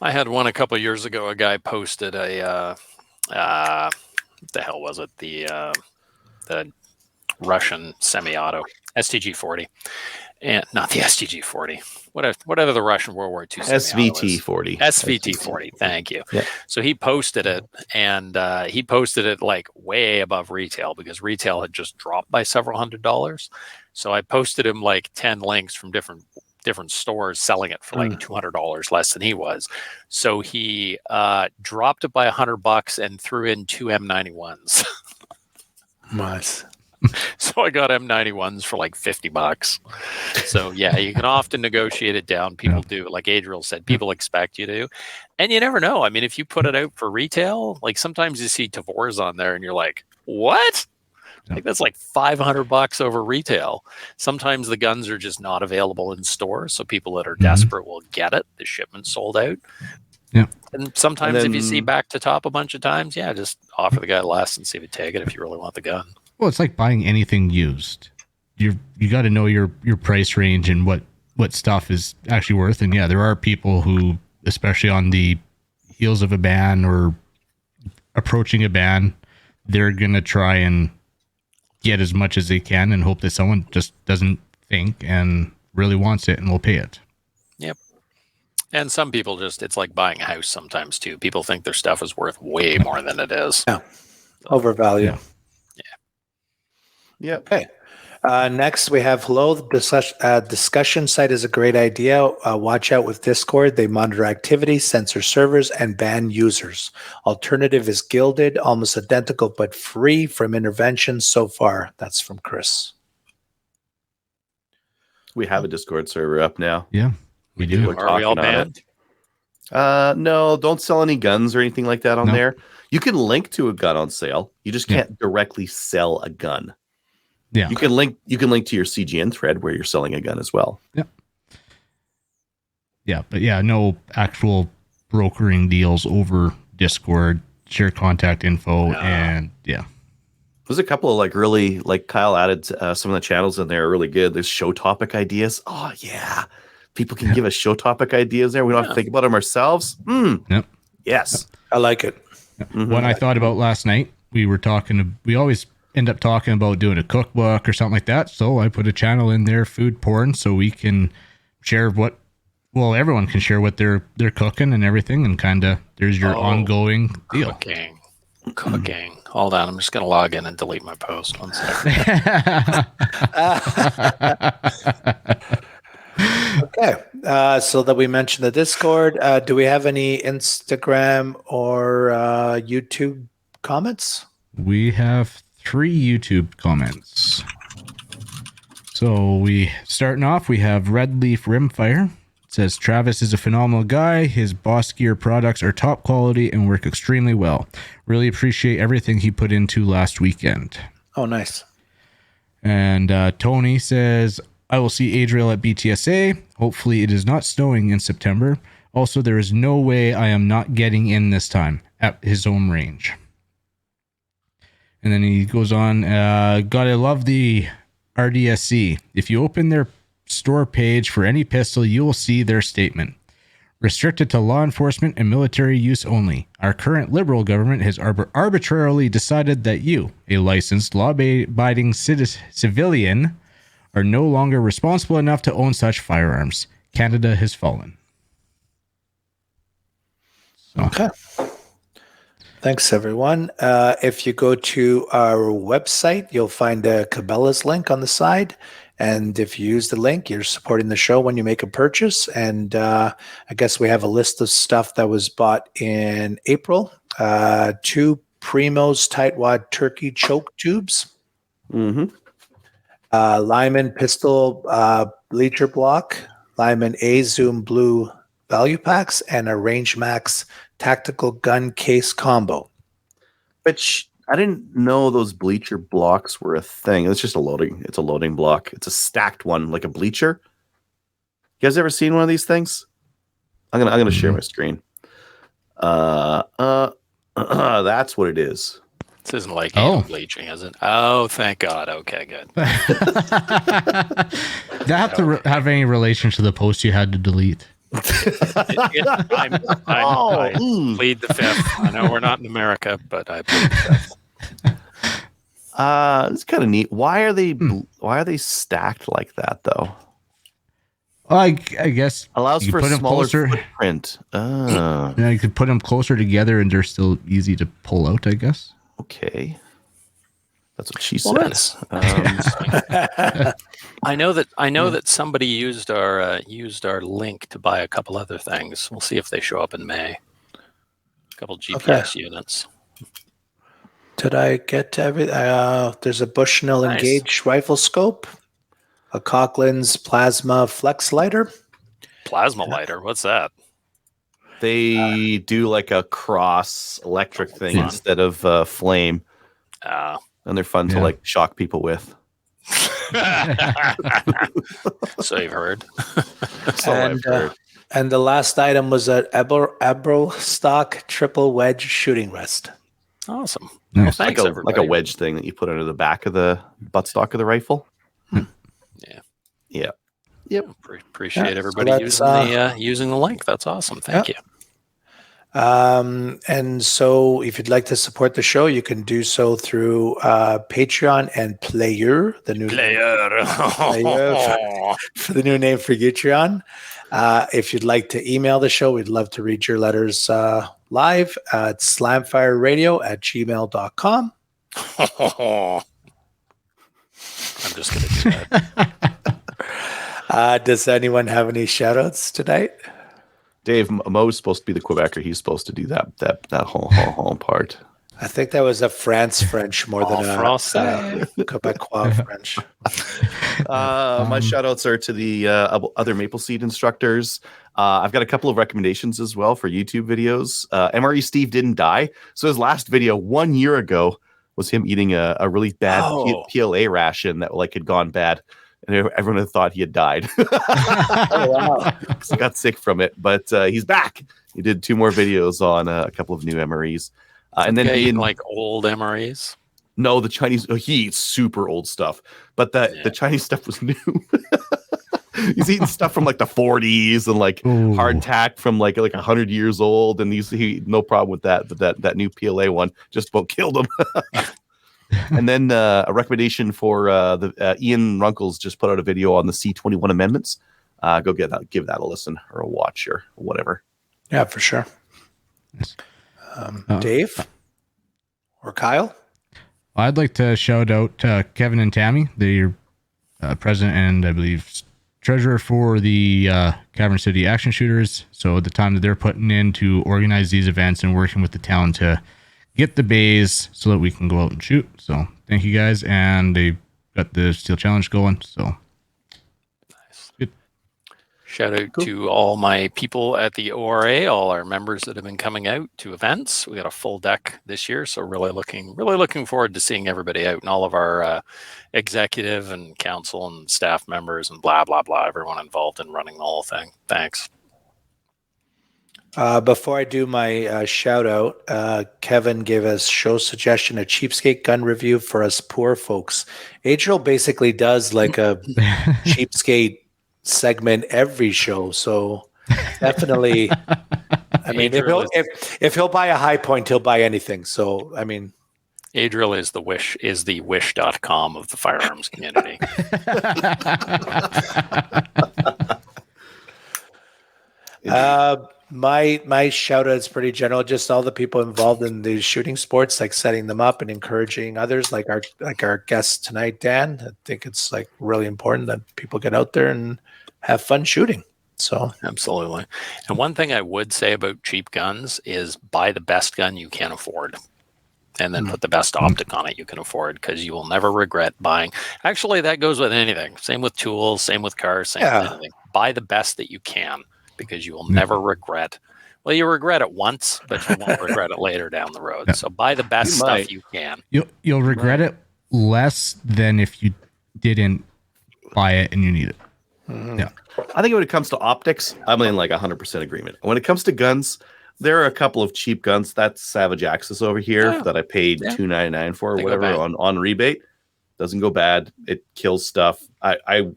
I had one a couple of years ago. A guy posted what the hell was it? The Russian semi-auto STG-40. And not the STG-40, whatever the Russian World War II SVT-40. SVT-40, thank you. Yeah. So he posted it, and he posted it like way above retail because retail had just dropped by several $100s. So I posted him like 10 links from different stores selling it for like $200 less than he was. So he dropped it by $100 and threw in 2 M91s. Nice. So I got M91s for like $50. So yeah, you can often negotiate it down. People do, like Adriel said, people expect you to, and you never know. I mean, if you put it out for retail, like sometimes you see Tavors on there and you're like, what? Like that's like $500 over retail. Sometimes the guns are just not available in stores. So people that are desperate will get it. The shipment's sold out. Yeah. And sometimes if you see back to top a bunch of times, just offer the guy less and see if he'd take it if you really want the gun. Well, it's like buying anything used. You got to know your price range and what stuff is actually worth. And yeah, there are people who, especially on the heels of a ban or approaching a ban, they're going to try and get as much as they can and hope that someone just doesn't think and really wants it and will pay it. Yep. And some people it's like buying a house sometimes too. People think their stuff is worth way more than it is. Yeah. Overvalue. Yeah. Okay. Next, we have hello. The discussion site is a great idea. Watch out with Discord. They monitor activity, censor servers, and ban users. Alternative is Gilded, almost identical but free from interventions so far. That's from Chris. We have a Discord server up now. Yeah, we do. Are we all banned? No, don't sell any guns or anything like that on there. You can link to a gun on sale. You just can't directly sell a gun. Yeah. You can link to your CGN thread where you're selling a gun as well. Yeah. Yeah, but no actual brokering deals over Discord, share contact info, and There's a couple of like really, like Kyle added some of the channels in there are really good. There's show topic ideas. Oh yeah. People can give us show topic ideas there. We don't have to think about them ourselves. Yep. Yes. I like it. When I thought about last night, we always end up talking about doing a cookbook or something like that. So I put a channel in there, food porn, so we can share everyone can share what they're cooking and everything, and kind of there's your ongoing deal. Cooking. Hold on, I'm just gonna log in and delete my post. 1 second. Okay. So that we mentioned the Discord. Do we have any Instagram or YouTube comments? We have 3 YouTube comments. So we starting off, we have Red Leaf Rimfire. It says Travis is a phenomenal guy. His Boss Gear products are top quality and work extremely well. Really appreciate everything he put into last weekend. Oh, nice. And Tony says, I will see Adriel at BTSA. Hopefully it is not snowing in September. Also, there is no way I am not getting in this time at his own range. And then he goes on, gotta love the RDSC. If you open their store page for any pistol, you will see their statement. Restricted to law enforcement and military use only. Our current liberal government has arbitrarily decided that you, a licensed, law-abiding civilian, are no longer responsible enough to own such firearms. Canada has fallen. So. Okay. Thanks, everyone. If you go to our website, you'll find a Cabela's link on the side. And if you use the link, you're supporting the show when you make a purchase. And I guess we have a list of stuff that was bought in April. 2 Primo's Tightwad turkey choke tubes, Mm-hmm. Lyman pistol bleacher block, Lyman A Zoom blue value packs, and a Range Max tactical gun case combo. Which I didn't know those bleacher blocks were a thing. It's just a loading. It's a loading block. It's a stacked one, like a bleacher. You guys ever seen one of these things? I'm gonna share my screen. That's what it is. This isn't like Oh. bleaching, is it? Oh, thank God. Okay, good. Did that have to have any relation to the post you had to delete? I plead the fifth. I know we're not in America, but I plead the fifth. It's kind of neat. Why are they stacked like that though? Well, I guess Allows you for put a 'em smaller closer. footprint. You could put them closer together and they're still easy to pull out, I guess. Okay. That's what she Well, says. I know that somebody used our link to buy a couple other things. We'll see if they show up in May. A couple GPS units. Did I get to everything? There's a Bushnell Nice. Engage rifle scope, a Coughlin's plasma flex lighter. Plasma lighter. What's that? They do like a cross electric thing Fun. instead of flame, and they're fun to Yeah. like shock people with. So you've heard. So I've heard. And the last item was an Abro stock triple wedge shooting rest. Awesome. Nice. Well, thanks, like everybody. a wedge thing that you put under the back of the buttstock of the rifle. Yeah. Yep. Appreciate Yeah, so everybody that's, using the link. That's awesome. Thank you. And so if you'd like to support the show, you can do so through Patreon and Player, the new Player. for the new name for Patreon. If you'd like to email the show, we'd love to read your letters live at slamfireradio@gmail.com. I'm just going to do that. Does anyone have any shout outs tonight? Dave, Mo's supposed to be the Quebecer. He's supposed to do that whole part. I think that was a France French more than En a français. Quebecois French. My shout outs are to the other Maple Seed instructors. I've got a couple of recommendations as well for YouTube videos. MRE Steve didn't die. So his last video 1 year ago was him eating a really bad PLA ration that like had gone bad. And everyone had thought he had died. Oh, wow. Because he got sick from it. But he's back. He did 2 more videos on a couple of new MREs. And then Okay, Ian, like old MREs. no, the Chinese, he eats super old stuff. But the Chinese stuff was new. He's eating stuff from like the 40s and like Ooh. hardtack from like 100 years old. And he no problem with that. But that new PLA one just about killed him. And then a recommendation for the Ian Runkles just put out a video on the C-21 amendments. Go give that a listen or a watch or whatever. Yeah, for sure. Dave or Kyle? I'd like to shout out Kevin and Tammy. They're president and I believe treasurer for the Cavern City Action Shooters. So the time that they're putting in to organize these events and working with the town to get the bays so that we can go out and shoot. So thank you guys. And they got the Steel Challenge going. So good. Shout out to all my people at the ORA, all our members that have been coming out to events. We got a full deck this year, so really looking forward to seeing everybody out and all of our executive and council and staff members and blah blah blah. Everyone involved in running the whole thing. Thanks. Before I do my shout out, Kevin gave us show suggestion, a cheapskate gun review for us poor folks. Adriel basically does like a cheapskate segment every show. So definitely, I mean, if he'll buy a high point, he'll buy anything. So, I mean, Adriel is the wish.com of the firearms community. My shout out is pretty general. Just all the people involved in the shooting sports, like setting them up and encouraging others, like our guest tonight, Dan. I think it's like really important that people get out there and have fun shooting. So Absolutely. And one thing I would say about cheap guns is buy the best gun you can afford. And then put the best optic on it you can afford, because you will never regret buying. Actually, that goes with anything. Same with tools, same with cars, same with anything. Buy the best that you can, because you will never regret. Well, you regret it once, but you won't regret it later down the road. So buy the best stuff you can. You'll regret it less than if you didn't buy it and you need it. Yeah. I think when it comes to optics, I'm in like 100% agreement. When it comes to guns, there are a couple of cheap guns. That's Savage Axis over here that I paid $299 for or whatever on rebate. Doesn't go bad. It kills stuff. I've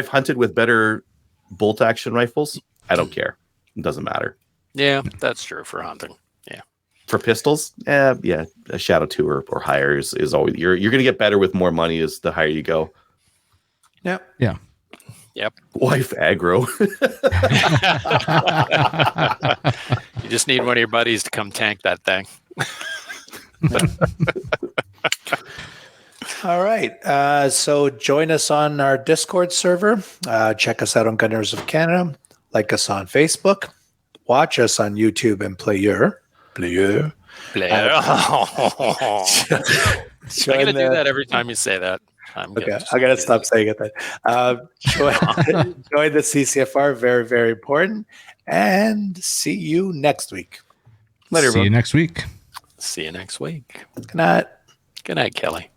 hunted with better bolt action rifles. I don't care. It doesn't matter. Yeah, that's true for hunting. Yeah. For pistols, a Shadow 2 or higher is always you're gonna get better with more money as the higher you go. Yeah. Yeah. Yep. Wife aggro. You just need one of your buddies to come tank that thing. All right. So join us on our Discord server. Check us out on Gunners of Canada. Like us on Facebook. Watch us on YouTube and Player. I'm going to do that every time you say that. Okay, I got to stop saying it then. Join the CCFR. Very, very important. And see you next week. Later, See you next week. See you next week. Good night. Good night, Kelly.